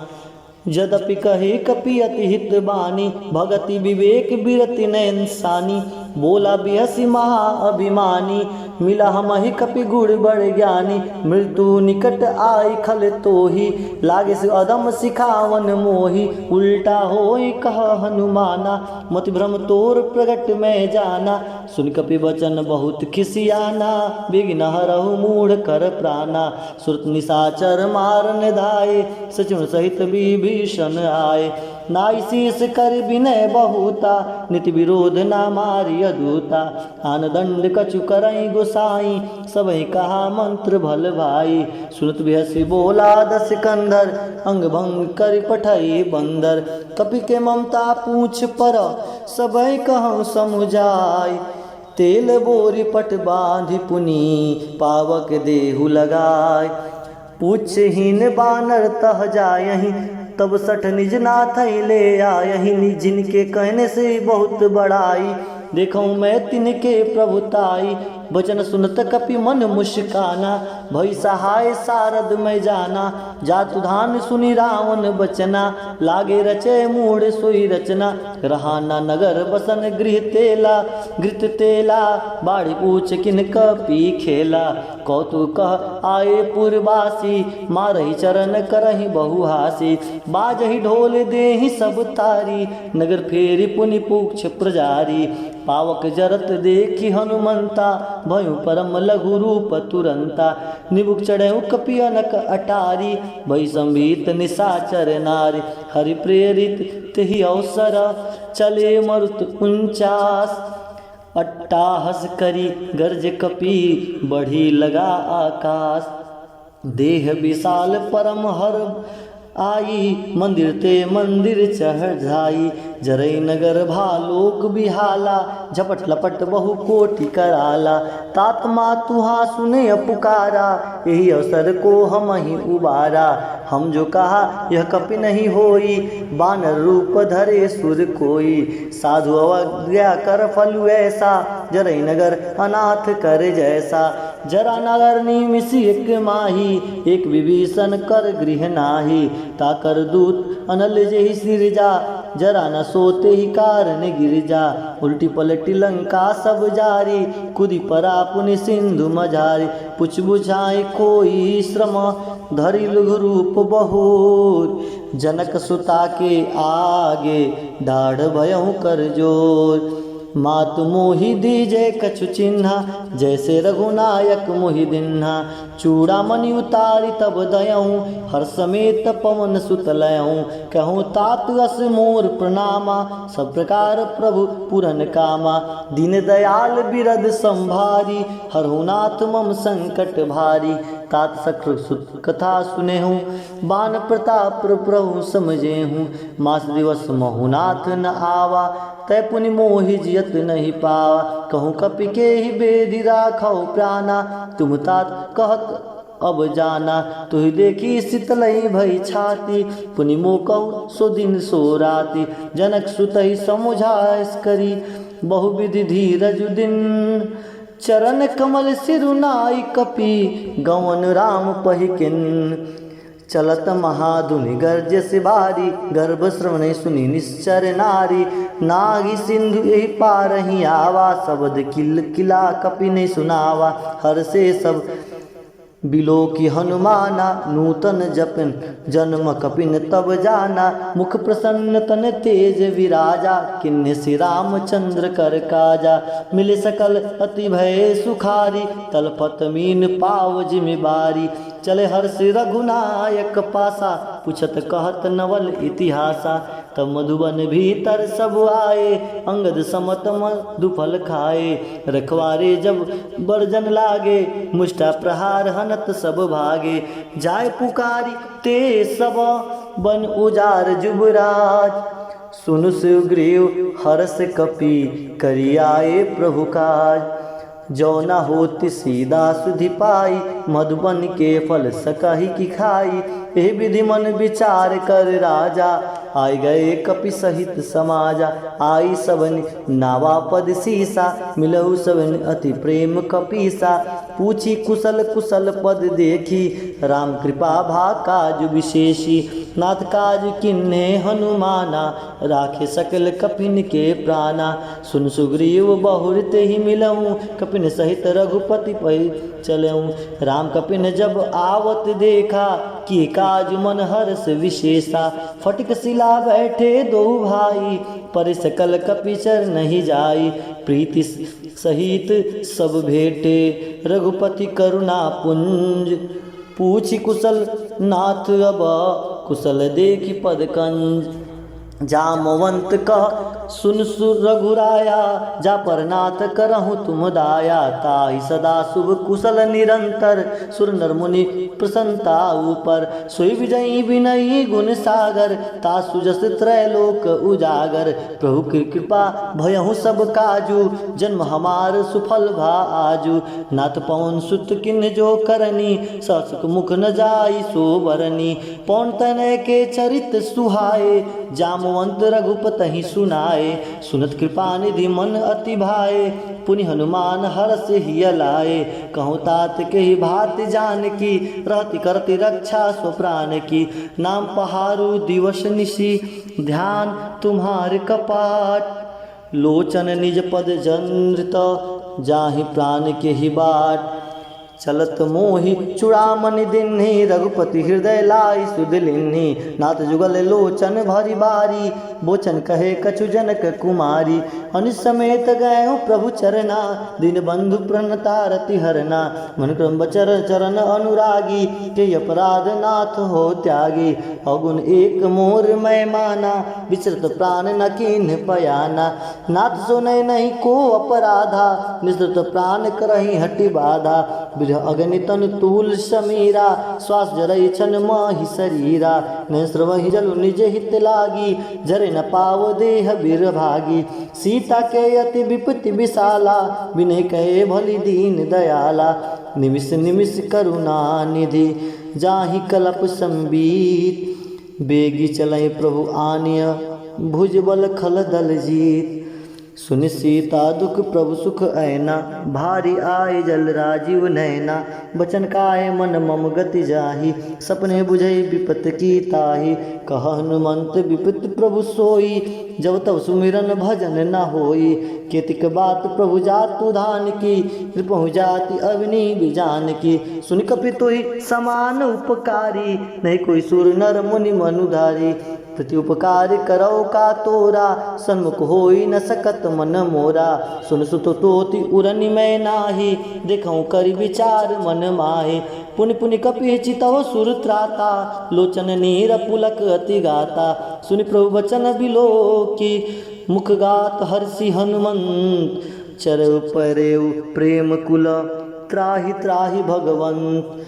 यद्यपि कहे कपि अति हित बानी भगति विवेक बिरति नयन सानी बोला बिहसी महा अभिमानी मिला हमहि कपि गुण बड़ ज्ञानी मृत्यु निकट आई खल तोही लागे से अदम सिखावन मोही उल्टा होई कह हनुमाना मति भ्रम तोर प्रगट में जाना सुन कपि वचन बहुत खिसियाना विघ्न हरहु मूढ़ कर प्राणा सुरत निशाचर मारन धाये सचुन सहित विभीषण आए नाई शीस कर विनय बहुता नित विरोध ना मारी अधूता आन दंड कछु करई गोसाई सबहि कहा मंत्र भल भाई सुनत बिहसी बोला दस कंधर अंग भंग कर पठई बंदर कपि के ममता पूछ पर सबहि कहूँ समुझाई तेल बोरी पट बांधि पुनी पावक देहु लगाय पूछहीन बानर तह जायहि तब सठ निज नाथ ले आयहि जिनके कहने से बहुत बड़ाई देखूँ मैं तिनके प्रभुताई वचन सुनत कपि मन मुस्काना भई सहाय सारद में जाना जातु धान सुनि रावण बचना लागे रचे मूढ़ सोई रचना रहाना नगर बसन गृह तेला बाड़ी पूछ किन कपि खेला कौतुक कह आए पुरवासी मारही चरण करही बहुहासी बाजही ढोल देहि सब तारी नगर फेरी पुनि पूछ प्रजारी पावक जरत देखी हनुमंता भयु परम लघु रूप तुरंता निबुक चढ़ऊ कपि अनक अटारी भई संभीत निशाचर नारी हरि प्रेरित तेहि अवसर चले मरुत 49 अट्टाहस करी गर्ज कपि बढ़ी लगा आकाश देह विशाल परम हर आई, मंदिर ते मंदिर चढ़ जाई। जरई नगर भालोक बिहाला, झपट लपट बहु कोटि कराला। तात मातुहा सुने पुकारा, यही अवसर को हम ही उबारा। हम जो कहा यह कपि नहीं होई, बानर रूप धरे सुर कोई। साधु अवज्ञा कर फल ऐसा, जरई नगर अनाथ कर जैसा। जरा नगर निमिषि एक माही, एक विभीषण कर गृह नाही। ताकर दूत अनल जेहि सिरजा, जरा न सोते ही कारण गिर जा। उल्टी पलटी लंका सब जारी, कुदी परा पुनि सिंधु मझारी। पुछ बुझाए कोई श्रम, धरि लघु रूप बहोर। जनक सुता के आगे, दाढ़ भयउ कर जोर। मातु मोहि दीजे कछु चिन्हा, जैसे रघुनायक मोहि दिन्हा। चूड़ामणि उतारी तब दयऊँ, हर समेत पवन सुत लयऊँ। कहूँ तात अस मोर प्रणामा, सब प्रकार प्रभु पुरन कामा। दीन दयाल बिरद संभारी, हरहु नाथ मम संकट भारी। तात सख्र सुत कथा सुने हूँ, बान प्रताप प्रभु समझे हूँ। मास दिवस महुनाथ न आवा, तै पुनि मोहि जियत नहीं पावा। कहूँ कपि के ही बेधि राखौ प्राणा, तुम तात कहत अब जाना। तुहि देखी शीतलई भई छाती, पुनि मोकहु सो दिन सो राति। जनक सुतहि समुझाइस करी, बहुविधि धीरज दिन। चरण कमल सिरुनाई कपि, गवन राम पहिकिन। चलत महाधुनि गर्जस भारी, गर्भ श्रवण सुनि निश्चर नारी। नागी सिंधु यही पारहि आवा, शब्द किल किला कपि नहीं सुनावा। हर से सब बिलो की हनुमाना, नूतन जपन जन्म कपिन तब जाना। मुख प्रसन्न तन तेज विराजा, किन्ने श्री रामचंद्र कर काजा। मिले सकल अति भय सुखारी, तलपत मीन पाव जिम्मेवारी। चले हर्ष रघुनायक पासा, पूछत कहत नवल इतिहासा। तब मधुबन भीतर सब आए, अंगद समत मधुफल खाए। रखवारे जब बरजन लागे, मुष्टा प्रहार हनत सब भागे। जाय पुकारी ते सब बन उजार जुबराज। सुनु सुग्रीव हर्ष कपि, करियाए प्रभु काज। जो न होति सीधा सुधि पाई, मधुबन के फल सकहि की खाई। ए विधि मन विचार कर राजा, आय गए कपि सहित समाजा। आई सबन नावा पद सीसा, मिलहु सबन अति प्रेम कपीसा। पूछी कुशल कुशल पद देखी, राम कृपा भा काज विशेषी। नाथ काज किन्ने हनुमाना, राखे सकल कपिन के प्राणा। सुन सुग्रीव बहुर ते ही मिलऊँ, कपिन सहित रघुपति पै चलऊँ। राम कपिन जब आवत देखा, कि काज मन हर्ष विशेषा। फटिक शिला बैठे दो भाई, पर सकल कपिचर नहीं जाई। प्रीति सहित सब भेटे, रघुपति करुणा पुंज। पूछी कुशल नाथ अब, कुशल देखी पद कंज। जामवंत कह सुन सुर रघुराया, जा पर नाथ करहु तुम दाया। ताहि सदा शुभ कुशल निरंतर, सुर नर मुनि प्रसन्नता ऊपर। सोई विजयी विनयी गुण सागर, तासु जस त्रैलोक उजागर। प्रभु की कृपा भयहु सब काजू, जन्म हमार सुफल भा आजू। नाथ पवन सुत किन जो करनी, ससुख मुख न जाई सो बरनी। पौन तनय के चरित सुहाए, जामवंत रघुपति सुनाए। सुनत कृपा निधि मन अति भाए, पुनि हनुमान हर्ष हिय लाए। कहूँ तात के ही भात जान की, रहति करति रक्षा स्वप्राण की। नाम पहारु दिवस निशि, ध्यान तुम्हार कपाट। लोचन निज पद जंद्रित, जाहि प्राण के ही बाट। चलत मोहि चूड़ामणि दिन्हि, रघुपति हृदय लाई सुध लिन्हि। नाथ जुगल लोचन भरी बारी, बोचन कहे कछु जनक कुमारी। अनिस समेत गए प्रभु चरना, दीन बंधु प्रणता रति हरना। मन क्रम बचर चरण अनुरागी, के अपराध नाथ हो त्यागी। अगुण एक मोर मैं माना, विचरत प्राण न कीन्ह पयाना। नाथ सुनय नहीं को अपराधा, निसृत प्राण करहि हटि बाधा। तुझ अग्नि तन तूल समीरा, श्वास जरई छन माहि शरीरा, नेत्र वही जल निज हित लागी, जरे न पाव देह बीर भागी। सीता के अति विपत्ति विशाला, विनय कहे भली दीन दयाला, निमिष निमिष करुणा निधि, जाहि कलप संबीत, बेगी चलई प्रभु आनिय, भुजबल खल दल जीत। सुन सीता दुख प्रभु सुख ऐना, भारी आय जल राजीव नैना, बचन काय मन मम गति जाहि, सपने बुझई विपत की ताहि। कह हनुमंत विपत प्रभु सोई, जब तब सुमिरन भजन न होई। केतिक बात प्रभु जातु धान की, कृपहु जाति अवनी बिजान की। सुन कपि तोहि समान उपकारी, नहीं कोई सुर नर मुनि मनुधारी। प्रति उपकार करौ का तोरा, सन्मुख होई न सकत मन मोरा। सुन सुत तोति उरनि मैं नाही, देखऊँ करि विचार मन माहे। पुनि पुनि कपि चितव सुर त्राता, लोचन नीर पुलक अति गाता। सुनि प्रभु वचन बिलोकी, मुख गात हर्षि हनुमंत। चरउ परेउ प्रेम कुल, त्राहि त्राहि भगवंत।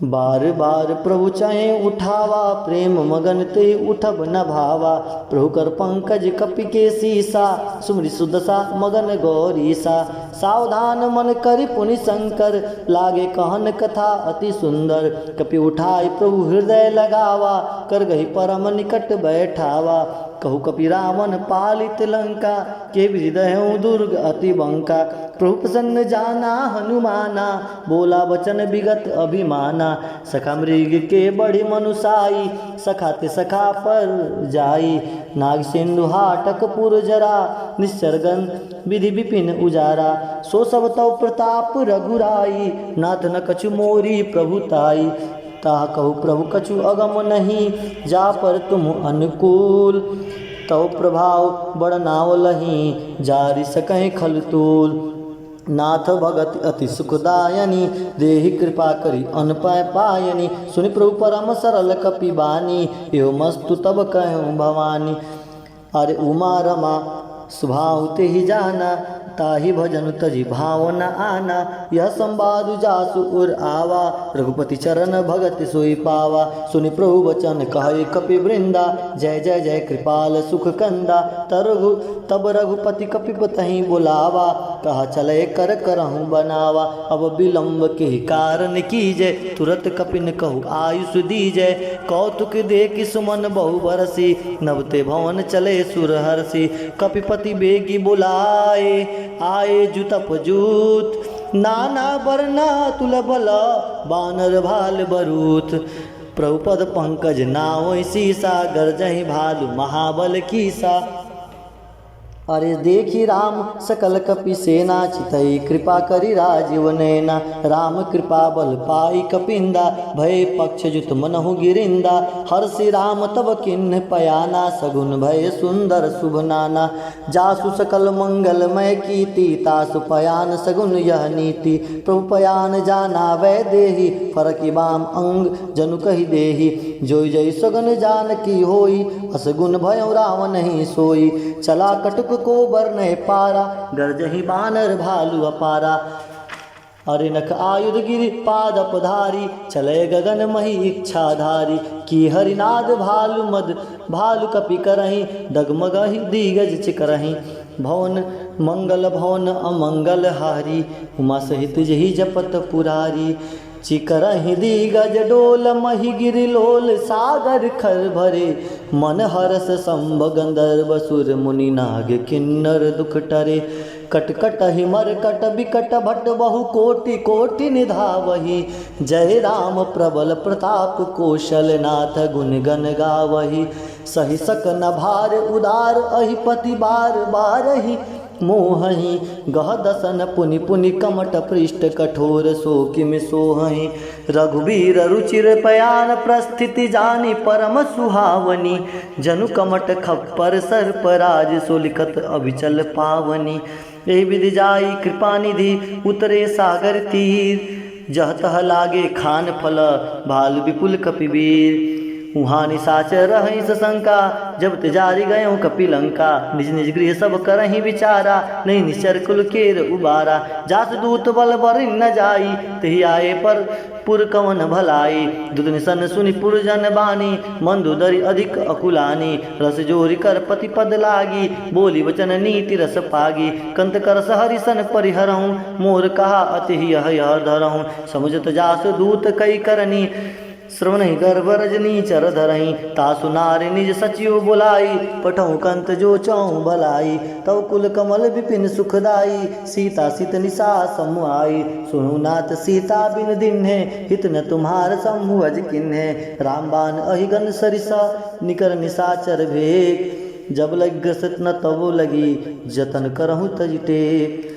बार बार प्रभु चाहे उठावा, प्रेम मगन ते उठब न भावा। प्रभु कर पंकज कपि के सीसा, सुमरि सुदशा मगन गौरीसा। सावधान मन करि पुनि शंकर, लागे कहन कथा अति सुंदर। कपि उठाई प्रभु हृदय लगावा, कर गही परम निकट बैठावा। कहु कपि रावण पालित लंका, के हृदय दुर्ग अति बंका। प्रभु प्रसन्न जाना हनुमाना, बोला वचन विगत अभिमाना। सखा मृग के बड़ी मनुसाई, सखा ते सखा पर जाई। नाग सिंधु हाटक पुर जरा, निश्चरगन विधि विपिन उजारा। सो सब तव प्रताप रघुराई, नाथ न कछु मोरी प्रभुताई। ता कहु प्रभु कछु अगम नहीं, जा पर तुम अनुकूल। तव प्रभाव बड़ नावलहीं, जारि सकहि खलतूल। नाथ भगत अति सुखदायनी, देहि कृपा करी अनपय पायनी। सुनि प्रभु परम सरल कपि बानी, एव मस्तु तब कहूँ भवानी। अरे उमा रमा स्वभाव ते ही जाना, ताहि भजन तजि भाव न आना। यह संवाद जासु उर आवा, रघुपति चरण भगत सोई पावा। सुनि प्रभु वचन कहे कपि वृंदा, जय जय जय कृपाल सुख कंदा। तब रघुपति कपि तहि बुलावा, कहा चले कर करहूँ बनावा। अब विलम्ब के कारण कीजय, तुरत कपिन कहु आयुष दीजय। कौतुक देख सुमन बहु बरसी, नवते भवन चले सुर हरसी। कपिपति बेगी बुलाए, आए जुतप जूत। नाना वर्णा तुल बल, बानर भाल बरूथ। प्रभुपद पंकज नाओ सीसा, गरजहि भालु महाबल कीसा। अरे देखी राम सकल कपि सेना, चितई कृपा करी राजीव नैना। राम कृपा बल पाई कपिंदा, भय पक्ष जुत मनहु गिरिंदा। हर्षि राम तब किन्ह पयाना, सगुन भय सुंदर शुभ नाना। जासु सकल मंगलमय कीर्ति, तासु पयान सगुन यह नीति। प्रभु पयान जाना वै देहि, फरकि बाम अंग जनु कहि देहि। जोई जय सगुन जान की होई, असगुन भय रावण नहीं सोई। चला कटुक को बरने पारा, गरजहि बानर भालु अपारा। अरे नख आयुध गिरि पाद पधारी, चले गगन मही इच्छाधारी। की हरिनाद भालु मद भालु कपि करहि, डगमगहि दिगज चिकरहि। भवन मंगल भवन अमंगल हारी, उमा सहित जहि जपत पुरारी। चिकरहि दिगज डोल मही गिरि लोल, सागर खर भरे। मन हरस संभ गंधर्व सुर मुनि नाग किन्नर दुख टरे। कटकट हिमर कट बिकट भट बहु कोटि कोटि निधावही। जय राम प्रबल प्रताप कौशल नाथ गुण गन गावही। सहि सकन भार उदार अहिपति बार बारहि। मोहहि गह दसन पुनि पुनि कमट पृष्ठ कठोर सो किम सोहहि। रघुबीर रुचिर पयान प्रस्थिति जानी परम सुहावनी। जनु कमट खप्पर सर्पराज सोलिखत अभिचल पावनी। एहि विधि जाई कृपा निधि उतरे सागर तीर। जह तह लागे खान फल भालु विपुल कपिवीर। उहाँ निशाचर रही सशंका, जब तेजारी गयो कपिलंका। निज निज गृह सब करही विचारा, नहीं निश्चर कुल केर उबारा। जास दूत बल बर न जाई, तही आए पर पुर कवन भलाई। दूत निसन सुनि पुरजन बानी, मंदोदरी अधिक अकुलानी। रस जोरी कर पति पद लागी, बोली वचन नीति रस पागी। कंत कर सहरिसन परिहरहूँ, मोर कहा अति यह धरहूँ। समुझत जास दूत कई करनी, श्रवण गर्भ रजनी चर धरही। तासु नारी निज सचिव बुलाई, पठऊ कंत जो चौं भलाई। तव कुल कमल विपिन सुखदाई, सीता सित निशा समुआई। सुनु नाथ सीता बिन दिन्हे, हित न तुम्हार समूह अज किन्हे। रामबान अहिगन सरिसा, निकर निशाचर भेक। जब लग ग्रसित न तब लगी, जतन करहु तज टेक।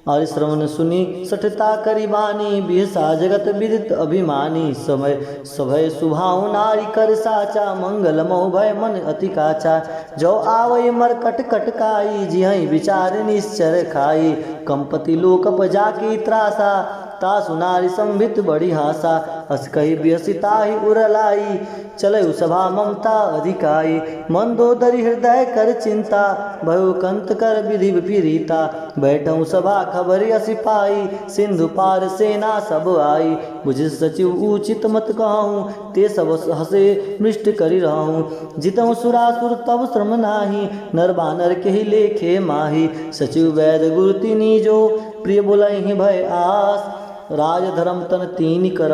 आर्य श्रवण सुनी सठता करीबानी, बिहसा जगत विदित अभिमानी। समय सभय सुभाव नारी कर साचा, मंगल मोह भय मन अति काचा। जो आवै मरकट कटकाई, जिहै विचार निश्चर खाई। कंपति लोकप जाकी त्रासा, तासु नारी संभित बड़ी हासा। अस कही बिहसिताहि उरलाई, चलऊ सभा ममता अधिकाई। मंदोदरी हृदय कर चिंता, भयो कंत कर विधि विपरीता। बैठऊ सभा खबर असी पाई, सिंधु पार सेना सब आई। बुझ सचिव उचित मत कहूँ, ते सब हसे मृष्ट करी रहूँ। जितऊ सुरासुर तब श्रम नाही, नर बानर के ही लेखे माही। सचिव वैद गुरु तिनी जो, प्रिय बोलहि भय आस। राज धर्म तन तीन कर,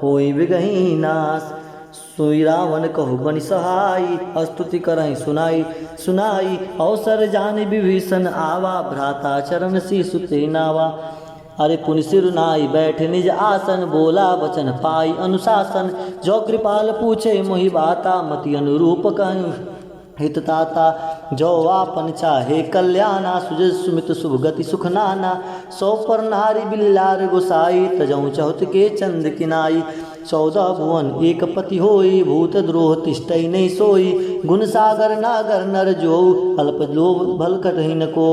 होई बिगही नाश। सोई रावण कहु बनि सहाई, स्तुति करहि सुनाई। अवसर जान विभीषण आवा, भ्राता चरण शीशु ते नावा। अरे पुनि सिर नाई बैठ निज आसन, बोला वचन पाई अनुशासन। जो कृपाल पूछे मोहि बाता, मति अनुरूप कहूँ हितताता। जो आपन चाहे कल्याणा, सुजय सुमित शुभ गति सुख नाना। सौ पर नारी बिल्लार गोसाई, तजऊ चहुत के चंद किनाई। 14 भुवन एक पति होई, भूत द्रोह तिष्ठई नहीं सोई। गुण सागर नागर नर जो, अल्प लोभ भल कटहि न को।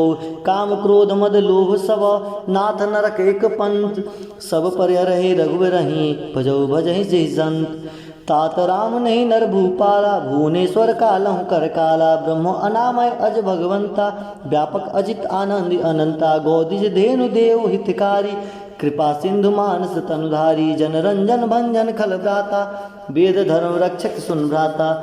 काम क्रोध मद लोभ सब, नाथ नरक एक पंथ। सब पर रहे रघुवर रही, भजऊ भजहि जय संत। तात राम नहीं नर भूपाला, भुवनेश्वर कालहु कर काला। ब्रह्म अनामय अज भगवंता, व्यापक अजित आनंद अनंता। गौदिज धेनु देव हितकारी, कृपा सिंधु मानस तनुधारी। जन रंजन भंजन खल भ्राता, वेद धर्म रक्षक सुन भ्राता।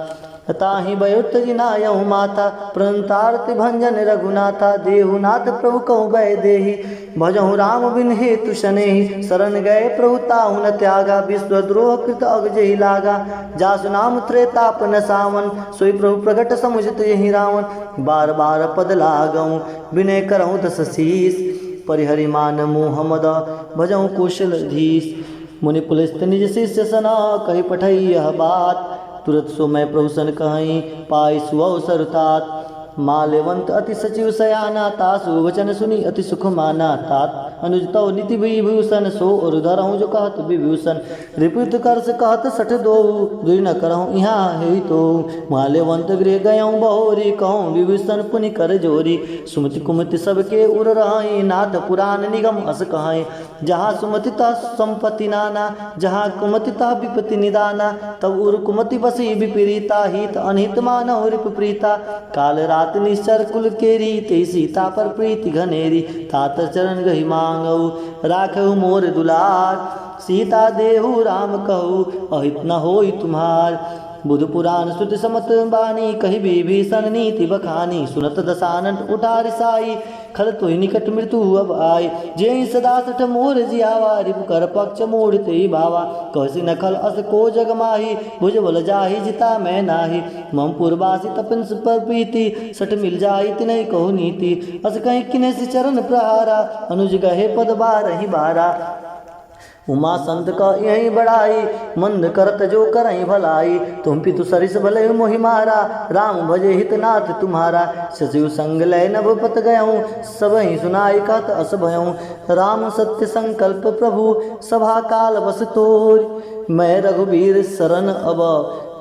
ताहि बयुत जिनायहु माता, प्रणतारति भंजन रघुनाथा। देहुनाथ प्रभु कहु भय देहि, भजहु राम बिन हेतु शनेहि। शरण गए प्रभु ताहु न त्यागा, विश्वद्रोह कृत अगजहि लागा। जासु नाम त्रेताप न सावन, सोई प्रभु प्रगट समुझत यहि रावण। बार बार पद लागऊँ, विनय करऊँ दस शीस। परिहरि मान मोह मद, भजऊँ कुशलधीश। मुनि पुलस्त निज शिष्य सना, कहि पठई यह बात। तुरत सो मैं प्रभु सन कहीं, पाई सुअवसर तात। माल्यवंत अति सचिव सयाना, तासु वचन सुनी अति सुख माना। तात अनुज तव नीति विभूषण, सो और धरहूँ जो कहत विभूषण। रिपुत कर से कहत सठ दो, दुई न करहूँ यहाँ है तो। माल्यवंत गृह गयऊँ बहोरी, कहूँ विभूषण पुनि कर जोरी। सुमति कुमति सबके उर रही, नाथ पुराण निगम अस कहाई। जहाँ सुमति ता संपत्ति नाना, जहाँ कुमति ता विपत्ति निदाना। तब उर कुमति बसी विपरीता, हित अनहित मानव रिपु प्रीता। काल रात निश्चर कुल केरी, ते सीता पर प्रीति घनेरी। तात चरण गहि मांगऊ, राखऊ मोर दुलार। सीता देहु राम कहू, अहित न होई तुम्हार। बुध पुराण श्रुति समत बानी, कही विभीषण नीति बखानी। सुनत दशानन उठा रिसाई, खल तो निकट मृत्यु अब आई। जे सदा सठ मोर जियावा, रिपु कर पक्ष मोड़ ते भावा। कहसी नखल अस को जग माही, भुज बल जाहि जिता मैं नाही। मम पुरवासी तपन पर प्रीति, सठ मिल जाई तिनहि कहु नीति। अस कहीं किने से चरण प्रहारा, अनुज गहे पद बारहि बारा। उमा संत का यही बड़ाई, मंद करत जो करई भलाई। तुम पितु सरिस भले मोहि मारा, राम भजे हितनाथ तुम्हारा। सचिव संग लय नभ पत गयऊँ, सबहि सुनाई कहत अस भयऊँ। राम सत्य संकल्प प्रभु, सभा काल बस तोर। मैं रघुबीर शरण अब,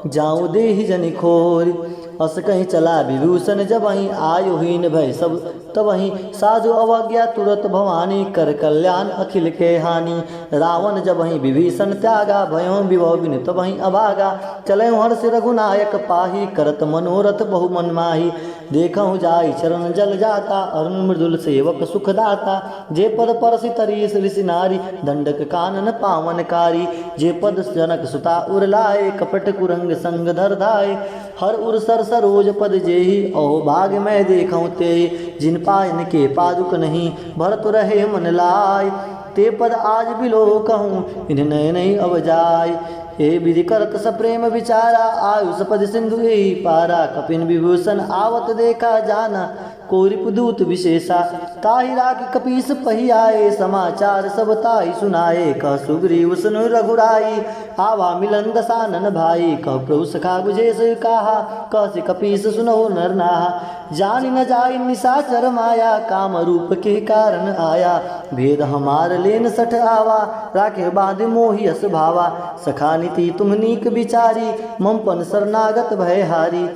जाऊँ देहि जनि खोर। अस कहीं चला विभूषण जब वहीं आयुहीन भय सब तब वहीं साधु अवज्ञा तुरत भवानी कर कल्याण अखिल के हानि। रावण जब वहीं विभीषण त्यागा भयो विभव बिन तब वहीं अभागा। चले हर्ष रघुनायक पाही करत मनोरथ बहु मन माही। देखहु जाय चरण जल जाता अरुण मृदुल सेवक सुखदाता। जे पद परसि तरीस ऋषि नारी दंडक कानन पावनकारी। जे पद जनक सुता उर लाए कपट कुरंग संग धर धाय। हर उर सर सरोज पद जेहि अहो भाग मैं देखऊँ ते। जिन पायन के पादुक नहीं भरत रहे मन लाय। ते पद आज बिलो कहूँ इन नय नहीं अब जाय। हे विधि करत सप्रेम विचारा आयुष पद सिंधु यही पारा। कपिन विभूषण आवत देखा जाना कोरिपुदूत विशेषा। ताहि राग कपीस पही आए समाचार सब ताहि सुनाए। कह सुग्रीव सुनु रघुराई आवा मिलन दसानन भाई। कह प्रभु सखा बुझे से कहा कह से कपीस सुनो नर नाहा। जानि न जाय निशाचर माया काम रूप के कारण आया। भेद हमार लेन सठ आवा राखे बांध मोहि अस भावा। सखा नीति तुम नीक विचारी ममपन शरणागत भय हारी।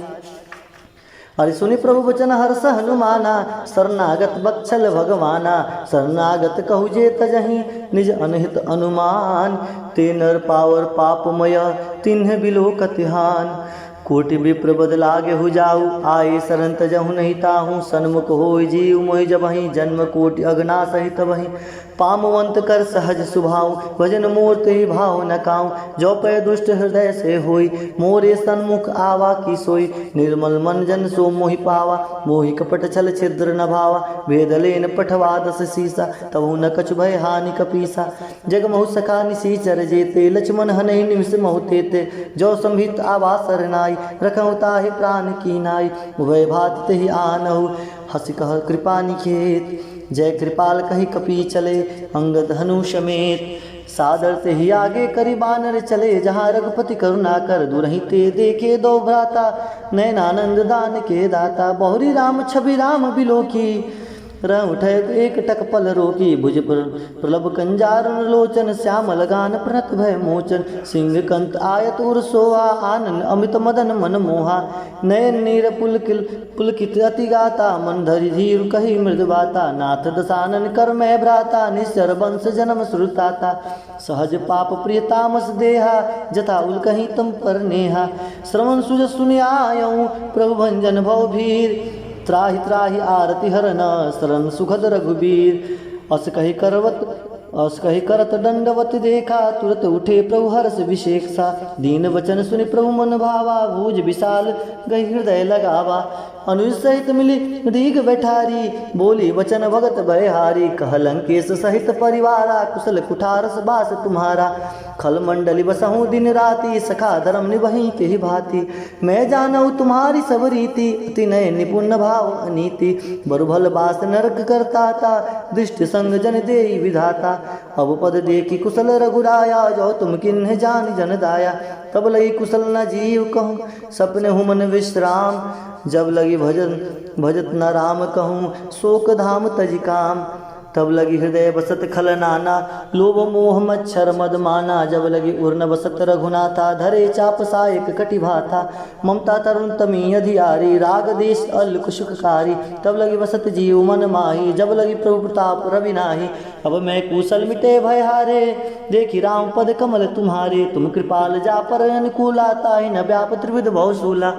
अरे सुनि प्रभु वचन हर्ष हनुमाना शरणागत बत्सल भगवाना। शरणागत कहु जे तजहि निज अनहित अनुमान। ते नर पावर पापमय तिन्ह बिलो कतिहान। कोटि विप्र बद लागे हो जाऊ आए शरण तजहु नहीं ताहू। सन्मुख होय जीव मोहि जबहि जन्म कोटि अगना सहित वहीं। पामवंत कर सहज सुभाव भजन मोर ते भाव न काऊ। जो पै दुष्ट हृदय से होई मोरे सन्मुख आवा की सोई। निर्मल मन जन सो मोहि पावा मोहि कपट छल छिद्र न भावा। वेद लेन पठवा दस सीसा तबु न कछु भय हानि कपीसा। जग महु सखा निसीचर जेते लक्ष्मण हनहि निमिष महु तेते। जो संभित आवा सरनाई रखहु ताहि प्राण की नाई। उभय भात तेहि आनहु हसि कह कृपा निखेत। जय कृपाल कही कपी चले अंगद हनु समेत। सादर ते ही आगे करी बानर चले जहाँ रघुपति करुणा कर दुरहि ते देखे दो भ्राता। नैनानंद दान के दाता बहुरी राम छवि राम बिलो की। रह उठे एक टक पल रोकी भुज प्रलभ कंजारुन लोचन। श्यामल गान प्रणत भय मोचन सिंह कंत आयत उर सोहा। आनंद अमित मदन मन मोहा नयन नीर पुलकित अति गाता। मन धरि धीर कही मृद बाता नाथ दसानन कर मैं भ्राता। निश्चर वंश जन्म श्रुताता सहज पाप प्रिय तामस देहा। जथा उल कहीं तुम पर नेहा श्रवण सुज सुनि आयऊँ प्रभु भंजन भव भीर। त्राहि त्राहि आरति हरन शरण सुखद रघुबीर। अस कही करत दंडवत देखा तुरत उठे प्रभु हर्ष विशेषा। दीन वचन सुनि प्रभु मन भावा भूज विशाल गही हृदय लगावा। अनुज सहित मिली दीघ बैठारी बोली वचन भगत भयहारी। कह लंकेश सहित परिवारा कुशल कुठारस बास तुम्हारा। खल मंडली बसहूँ दिन राति सखा धर्म निभही तेहि भांति। मैं जानऊ तुम्हारी सब रीति अति नय निपुण भाव अनीति। बरुभल बास नरक करता था दृष्टि संग जन देई विधाता। अब पद देखी कुशल रघुराया जो तुम किन्ह जान जन दाया। तब लगी कुशल न जीव कहूँ सपने हुमन विश्राम। जब लगी भजत न राम कहूँ शोक धाम तज काम। तब लगी हृदय बसत खल नाना लोभ मोह मच्छर मद माना। जब लगी उर्न बसत रघुनाथा धरे चाप सायक कटि भाथा। ममता तरुण तमी अधियारी राग देश अल्क सुखकारी। तब लगी बसत जीव मन माही जब लगी प्रभु प्रताप रवि नाही। अब मैं कुशल मिटे भय हारे देखी राम पद कमल तुम्हारे। तुम कृपाल जा पर अनुकूला ताहि न व्याप त्रिविध बहुशूला।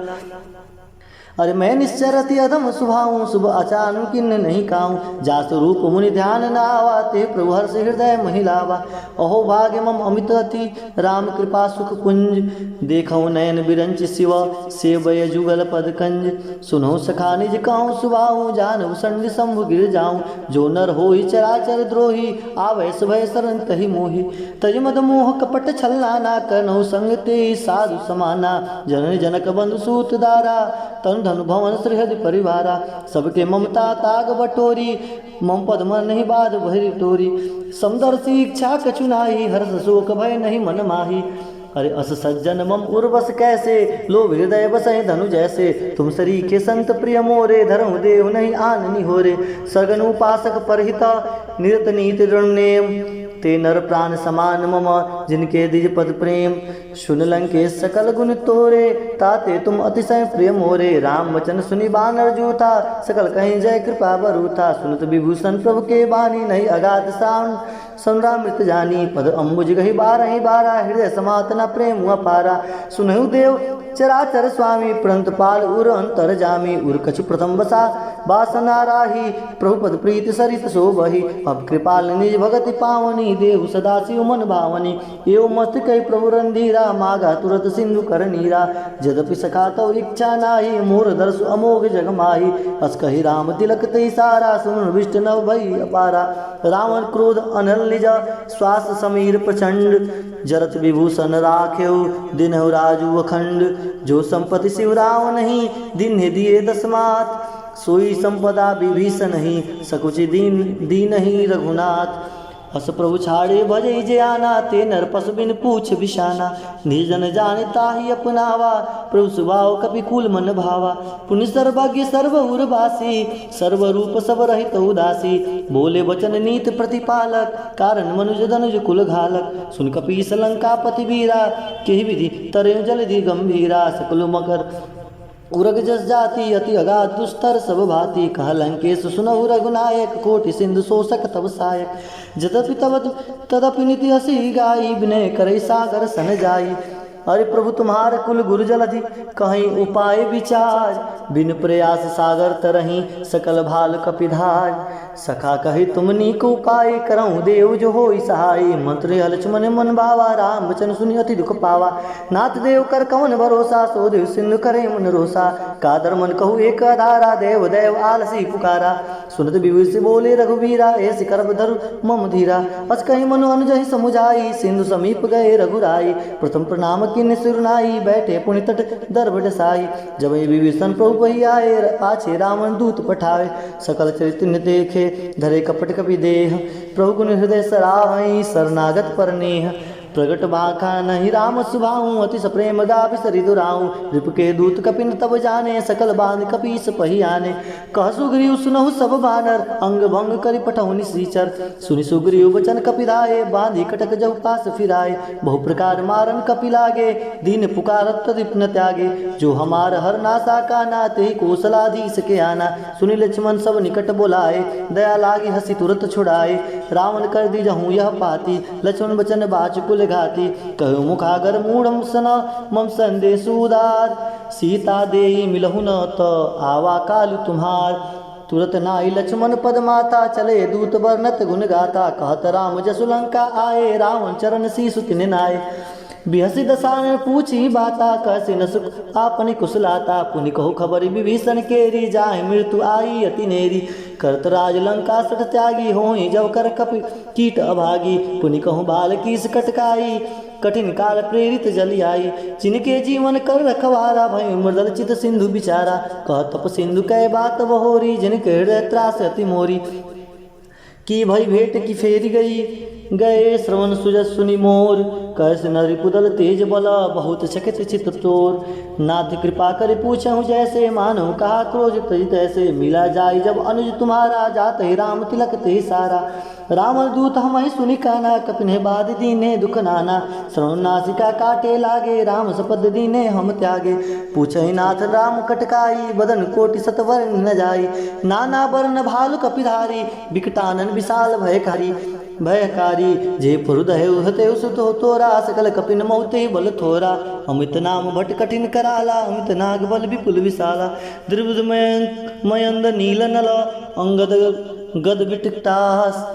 अरे मैं निश्चरति अधम सुभाऊँ शुभ आचानु किन्न नहीं काऊँ। जासु रूप मुनि ध्यान न आवाते प्रभु हर्ष हृदय महिलावा। अहो भाग्य मम अमित अति राम कृपा सुख कुंज। देखऊँ नयन बिरंच शिव सेवय जुगल पद कंज। सुनहु सखा निज कहूँ सुभाऊँ जानहु संडि शंभु गिर जाऊँ। जो नर होई चराचर द्रोही आवै सुभय शरण तहि मोहि। तज मद मोह कपट छलना ना करनहु संग ते साधु समाना। जनन जनक बंधु सूत दारा तन धनु भवन श्रीहरि परिवारा। सबके ममता ताग बटोरी मम पद मन नहीं बाध भरी टोरी। समदर्शी इच्छा कछु नाही हर्ष शोक भय नहीं मन माही। अरे अस सज्जन मम उर्वस कैसे लोभ हृदय बसै धनु जैसे। तुम सरी के संत प्रिय मोरे धर्म देव नहीं आननी हो रे। सगन उपासक परहिता निरत नीति ऋण नेम। ते नर प्राण समान मम जिनके दिज पद प्रेम। सुन लंकेश सकल गुण तोरे, ताते तुम अतिशय प्रिय मोरे। राम वचन सुनि बानर जूथा, सकल कहीं जय कृपा बरूथा। सुनत विभूषण प्रभु के बानी, नहीं अगाध साउन संरामृत जानी। पद अम्बुज गही बारहि बारा, हृदय समातना प्रेम अपारा। सुनहु देव चराचर स्वामी, प्रणत पाल उर अंतर जामी। उर कछु प्रथम बसा बासना राही, प्रभु पद प्रीति सरित शोभहि। अब कृपाल निज भगति पावनी, देव सदा शिव मन भावनी। एवं मस्त कई प्रभु रंधीरा, मागा तुरत सिंधु कर नीरा। यद्यपि सखा तो इच्छा नाही, मोर दर्शु अमोघ जग माही। अस कहि राम तिलक तई सारा, सुन विष्ट नव भई अपारा। रावण क्रोध अनल निज, श्वास समीर प्रचंड। जरत विभूषण राख्यो, दिनहु राजू अखंड। जो संपत्ति शिव राव नहीं, दिन दिए दसमात। सोई संपदा विभीषण ही, सकुचि दीन ही रघुनाथ। अस प्रभु छाड़े भजई जे आना, ते नर पस बिन पूछ बिशाना। निर्जन जाने ताहि अपनावा, प्रभु सुभाव कपि कुल मन भावा। पुण्य सर्वज्ञ सर्व उर्वासी, सर्व रूप सब रहित उदासी। बोले वचन नीत प्रतिपालक, कारण मनुज धनुज कुल घालक। सुन कपीस लंका पति वीरा, केहि विधि तरे जलधि गंभीरा। सकल मकर उरग जस जाति, अति अगाध दुस्तर सब भांति। कह लंकेश सुनहु रघुनायक, कोटि सिंधु शोषक तब सायक। जदपि तब तदपि नीति हसी गाई, विनय करई सागर सन जाई। अरे प्रभु तुम्हार कुल गुरु जलधि, कहीं उपाय विचार। बिन प्रयास सागर तरही, सकल भाल कपिधार। सखा कही तुम नीक उपाय, करऊँ देव जो होई सहाय। मंत्र लक्ष्मण मन भावा, राम वचन सुनि अति दुख पावा। नाथ देव कर कवन भरोसा, सो देव सिंधु करे मन रोसा। कादर मन कहू एक आधारा, देव देव आलसी पुकारा। सुनत विभूषि बोले रघुवीरा, ऐसी करब धरु मम धीरा। अस कहीं मनु अनुजहि समुझाई, सिंधु समीप गए रघुराई। प्रथम प्रणाम किन्नि सिरनाई, बैठे पुनि तट दर्भ डसाई। जब विभीषण प्रभु वही आए, पाछे रावण दूत पठाए। सकल चरित्र न देखे, धरे कपट कपि देह। प्रभु गुण हृदय सराहई, शरणागत पर नेह। प्रगट बाखा नहीं राम सुभाऊं, अति सप्रेम गाभि सरि दुराऊं। रिप के दूत कपिन तब जाने, सकल बांध कपीस पही आने। कह सुग्रीव सुनहु सब बानर, अंग भंग करि पठौनि निसीचर। सुनि सुग्रीव वचन कपिराए, बांधि कटक जहु पास फिराए। बहु प्रकार मारन कपि लागे, दीन पुकारत तदिप न त्यागे। जो हमार हर नासा काना, तेहि कौशलाधीश के आना। सुनि लक्ष्मण सब निकट बोलाए, दया लागी हसी तुरत छुड़ाए। रावण कर दी जहूँ यह पाती, लक्ष्मण वचन बाच कुल घाती। कहु मुखागर मूढ़म सन, मम संदेश उदार। सीता देई मिलहु न त, आवा कालु तुम्हार। तुरत नाई लक्ष्मण पद माता, चले दूत वर्णत गुण गाता। कहत राम जसु लंका आए, रावण चरण शीसु तिन नाय। बिहसी दसानन पूछी बाता, कहसी न सुख आपनि कुशलाता। पुनि कहु खबरि विभीषण केरी, जाहि मृत्यु आई अति नेरी। करत राज लंका सठ त्यागी, होई जब कर कपि कीट अभागी। पुनि कहु बाल कीस कटकाई, कठिन काल प्रेरित जलि आई। जिनके जीवन कर रखवारा, भय मृदल चित सिंधु बिचारा। कह तप सिंधु कै बात बहोरी, जिनके हृदय त्रास अति मोरी। की भई भेंट की फेरी गई, गए श्रवण सुजस सुनि मोर। कैस नरि पुदल तेज बल, बहुत चकित चित तोर। नाथ कृपा कर पूछहु जैसे, मानव कहा क्रोध तज तैसे। मिला जाय जब अनुज तुम्हारा, जात ही राम तिलक ते सारा। रावण दूत हमहि सुनि काना, कपिने बाद दीने दुख नाना। श्रवण नासिका काटे लागे, राम सपद दीने हम त्यागे। पूछहि नाथ राम कटकाई, बदन कोटि सतवर न जाई। नाना वर्ण भालु कपिधारी, विकटानन विशाल भयकारी। भयकारी जे हृदय हते सुतो तोरा, सकल कपिन मौते बल थोरा। अमित नाम भट कठिन कराला, अमित नाग बल विपुल विशाला। द्रिविध मयंद नील नल, अंगद गद विटटास।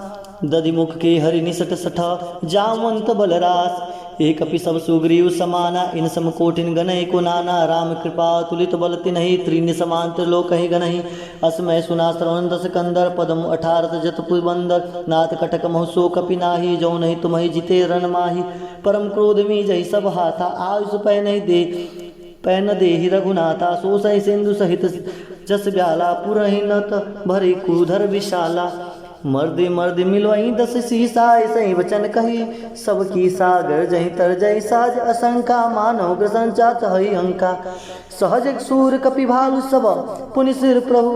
दधिमुख के हरि निसट सठ, जामवंत बलरास। एक अपि सब सुग्रीव समाना, इन सम कोटिन गनहि को नाना। राम कृपा तुलित बल तिन्हि, त्रीनि समान त्रिलोकहि गनहि। असमय सुना श्रवण दस कंदर, पदम 18 जत पुरबंदर। नाथ कटक महु सो कपि नाही, जो नहीं तुम्हि जिते रण माही। परम क्रोध में जय सब हाथा, आयुष पै नहीं दे पै न देहि रघुनाथा। सो सहि सिंधु सहित जस ब्याला, पुरहि नत भरि कुधर विशाला। मर्दे मर्द मिलवई 10 सीसा, सही वचन कही सब की सागर। जही तर जय साज असंका, मानव ग्रसन चात हई अंका। सहज सूर कपि भालु सब, पुनि सिर प्रभु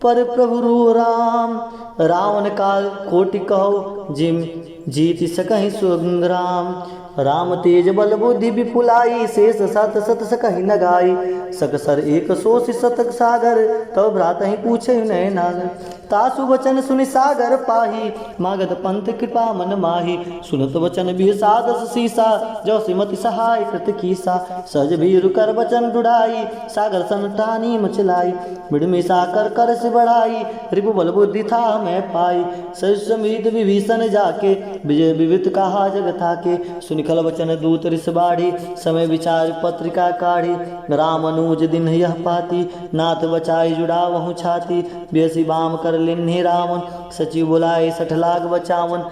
पर प्रभु रू राम। रावण काल कोटि कहो, जिम जीति सकहि संग्राम। राम तेज बल बुद्धि विपुलाई, शेष सत सत सकहि न गाई। सकसर एक सोष शतक सागर, तब भ्रात ही पूछे नय नागर। तासु वचन सुनि सागर पाही, मागध पंथ कृपा मन माही। सुनत वचन बिह सादस सीसा, जो सिमति सहाय कृत कीसा। सहज भीरु कर वचन दुड़ाई, सागर सन ठानी मचलाई। बिड़ मिसा कर कर से बढ़ाई, रिपु बल बुद्धि था मैं पाई। सज समीत विभीषण जाके, विजय विवित कहा जग थाके। सुनिखल वचन दूत रिस बाढ़ी, समय विचार पत्रिका काढ़ी। राम अनुज दिन यह पाती, नाथ बचाई जुड़ा वहु छाती। बेसी बाम कर लिन्हि रावण, सचिव बुलाए सठ लाग बचावन।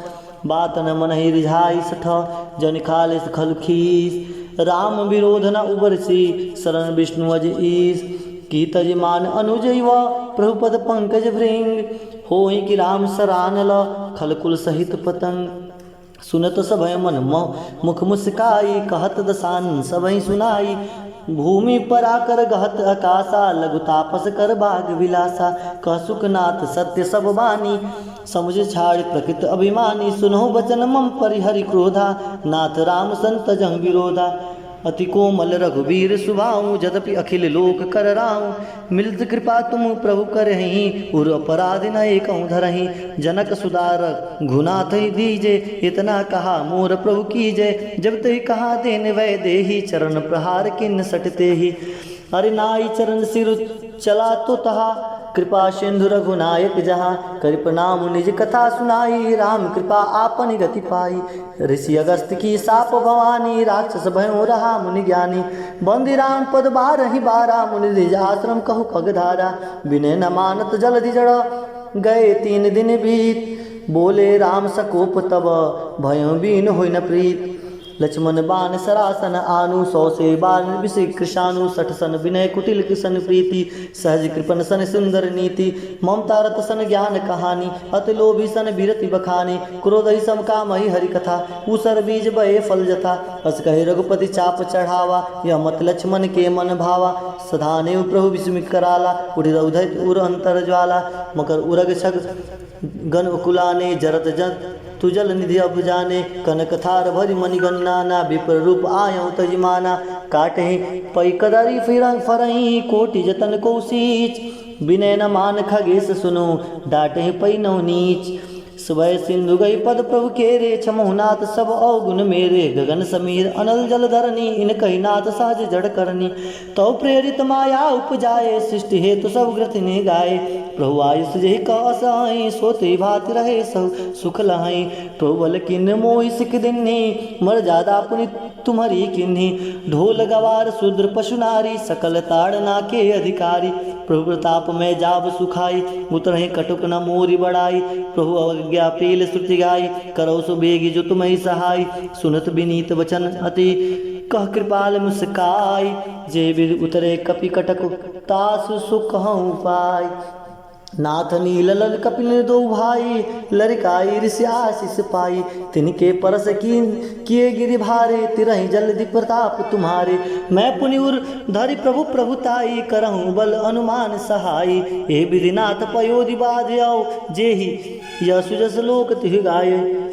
बात न मन ही रिझाई सठ, जन खाल खल खीस। राम विरोध न उबरसी, शरण विष्णु अज ईस। की तजमान अनुज युवा, प्रभुपद पंकज भृंग। होई कि राम सरानल, खलकुल सहित पतंग। सुनत सभय मन मुख मुस्काई, कहत दसान सबहि सुनाई। भूमि पर आकर गहत आकाशा, लघु तापस कर बाग विलासा। कह सुखनाथ सत्य सब बानी, समुझ छाड़ प्रकृत अभिमानी। सुनो बचन मम परिहरि क्रोधा, नाथ राम संत जंग विरोधा। अति कोमल रघुवीर सुभाऊ, यद्यपि अखिल लोक कर राऊ। मिलित कृपा तुम प्रभु करहि, उर अपराध न एकहु धरहि। जनक सुदारक घुनाथ ही दीजे, इतना कहा मोर प्रभु कीजे। जब ते कहा देन वै देहि, चरण प्रहार किन्न सटते ही। अरे नाई चरण सिर चला तो तहा, कृपा सिंधु रघुनायक जहाँ। कर प्रणाम निज कथा सुनाई, राम कृपा आपन गति पाई। ऋषि अगस्त की साप भवानी, राक्षस भयो रहा मुनि ज्ञानी। बंदी राम पद बारहि बारा, मुनि निज आश्रम कहु खगधारा। विनय न मानत जलधि जड़, गए 3 दिन बीत। बोले राम सकोप तब, भयो बीन होइ न प्रीत। लक्ष्मण बाण सरासन आनु, 100 से बाण विषि कृषाणु। 60 सन विनय कुटिल किसन प्रीति, सहज कृपन सन सुंदर नीति। ममता रत सन ज्ञान कहानी, अति लोभी सन बीरति बखानी। क्रोधहि सम कामहि हरि कथा, ऊसर बीज बये फल जथा। अस कहे रघुपति चाप चढ़ावा, यह मत लक्ष्मण के मन भावा। सधाने प्रभु विस्मित कराला, उठि उधत उर अंतर ज्वाला। मकर उरग छग गण कुलाने, जरत जत तुजल निधि अब जाने। कनक थार भरि मणिगण नाना, विप्र रूप आयौ तजिमाना। काटहि पै कदरी फिरंग फरहि, कोटि जतन कौशीच। विनय न मान खगेश सुनो, डांटहि पै नौ नीच। सुबह सिंधु गई पद प्रभु केरे, छमुनाथ सब अवगुण मेरे। गगन समीर अनल जल धरनी, इन कही नाथ सहज जड़ करनी। तो प्रेरित माया उपजाए, सृष्टि हेतु सब ग्रथ ने गाए। प्रभु आयुष जहि कहसाई, सोते भात रहे सब सुख लहाई। प्रभु बल किन्न मोहि सिख दिन्हि, मर जादा पुनि तुम्हारी किन्हि। ढोल गवार शूद्र पशु नारी, सकल ताड़ना के अधिकारी। प्रभु प्रताप में जाब सुखाई, उतरहि कटुक न मोरी बढ़ाई। प्रभु अवज्ञा पील श्रुति गाई, करो सो बेगी जो तुम्हें सहाय। सुनत विनीत वचन अति, कह कृपाल मुस्काई। जे विद उतरे कपि कटक, तासु सुख हूँ पाई। नाथ नीलल कपिल दो भाई, लड़काई ऋषि आशीष पाई। तिनके परस किए गिरि भारे, तिरहि जलधि प्रताप तुम्हारे। मैं पुनिउर धरि प्रभु प्रभुताई, करहूँ बल अनुमान सहाई। ए विधिनाथ पयोधि बाध्याओ, जेहि यशु जस लोक तिह गाये।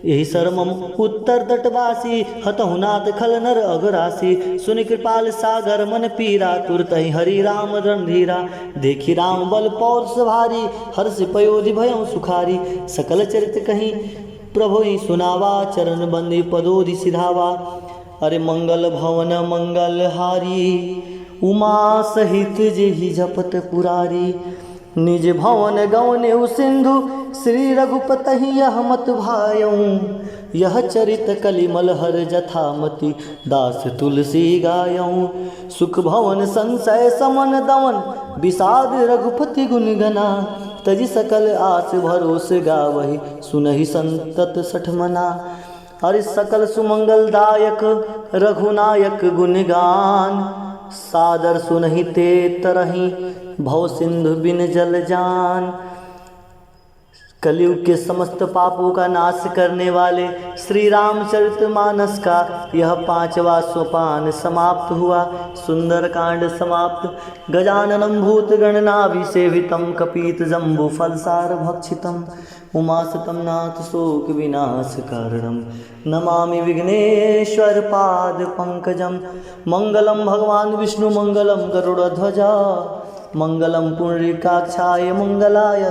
यही सरमम उत्तर तटवासी, हतहु नाथ खल नर अघरासी। सुनि कृपाल सागर मन पीरा, तुरत ही हरि राम रणधीरा। देखी राम बल पौरुष भारी, हर्ष पयोधि भयउ सुखारी। सकल चरित कहीं प्रभु ही सुनावा, चरण बंदी पदोधि सिधावा। अरे मंगल भवन मंगल हारी, उमा सहित जेहि जपत पुरारी। निज भवन गौने सिंधु, श्री रघुपति यह मत भायऊँ। यह चरित कलिमल हर जथामति, दास तुलसी गायऊँ। सुख भवन संशय समन दमन, विषाद रघुपति गुण गना। तजि सकल आस भरोस गावहि, सुनहि संतत सठ मना। हरि सकल सुमंगलदायक, रघुनायक गुणगान। सादर सुनहि ते तरहि, भव सिंधु बिन जल जान। कलयुग के समस्त पापों का नाश करने वाले श्री रामचरितमानस का यह 5वां सोपान समाप्त हुआ। सुंदर कांड समाप्त। गजाननं भूतगणनाभिसेवितं कपीत जम्बू फलसार भक्षितम् उमासुतं नाथ शोक विनाश कारणं नमामि विघ्नेश्वर पाद पंकजं। मंगलम भगवान विष्णु मंगलम गरुड़ध्वजा मंगलम पुंडरीकाक्षाय मंगलाय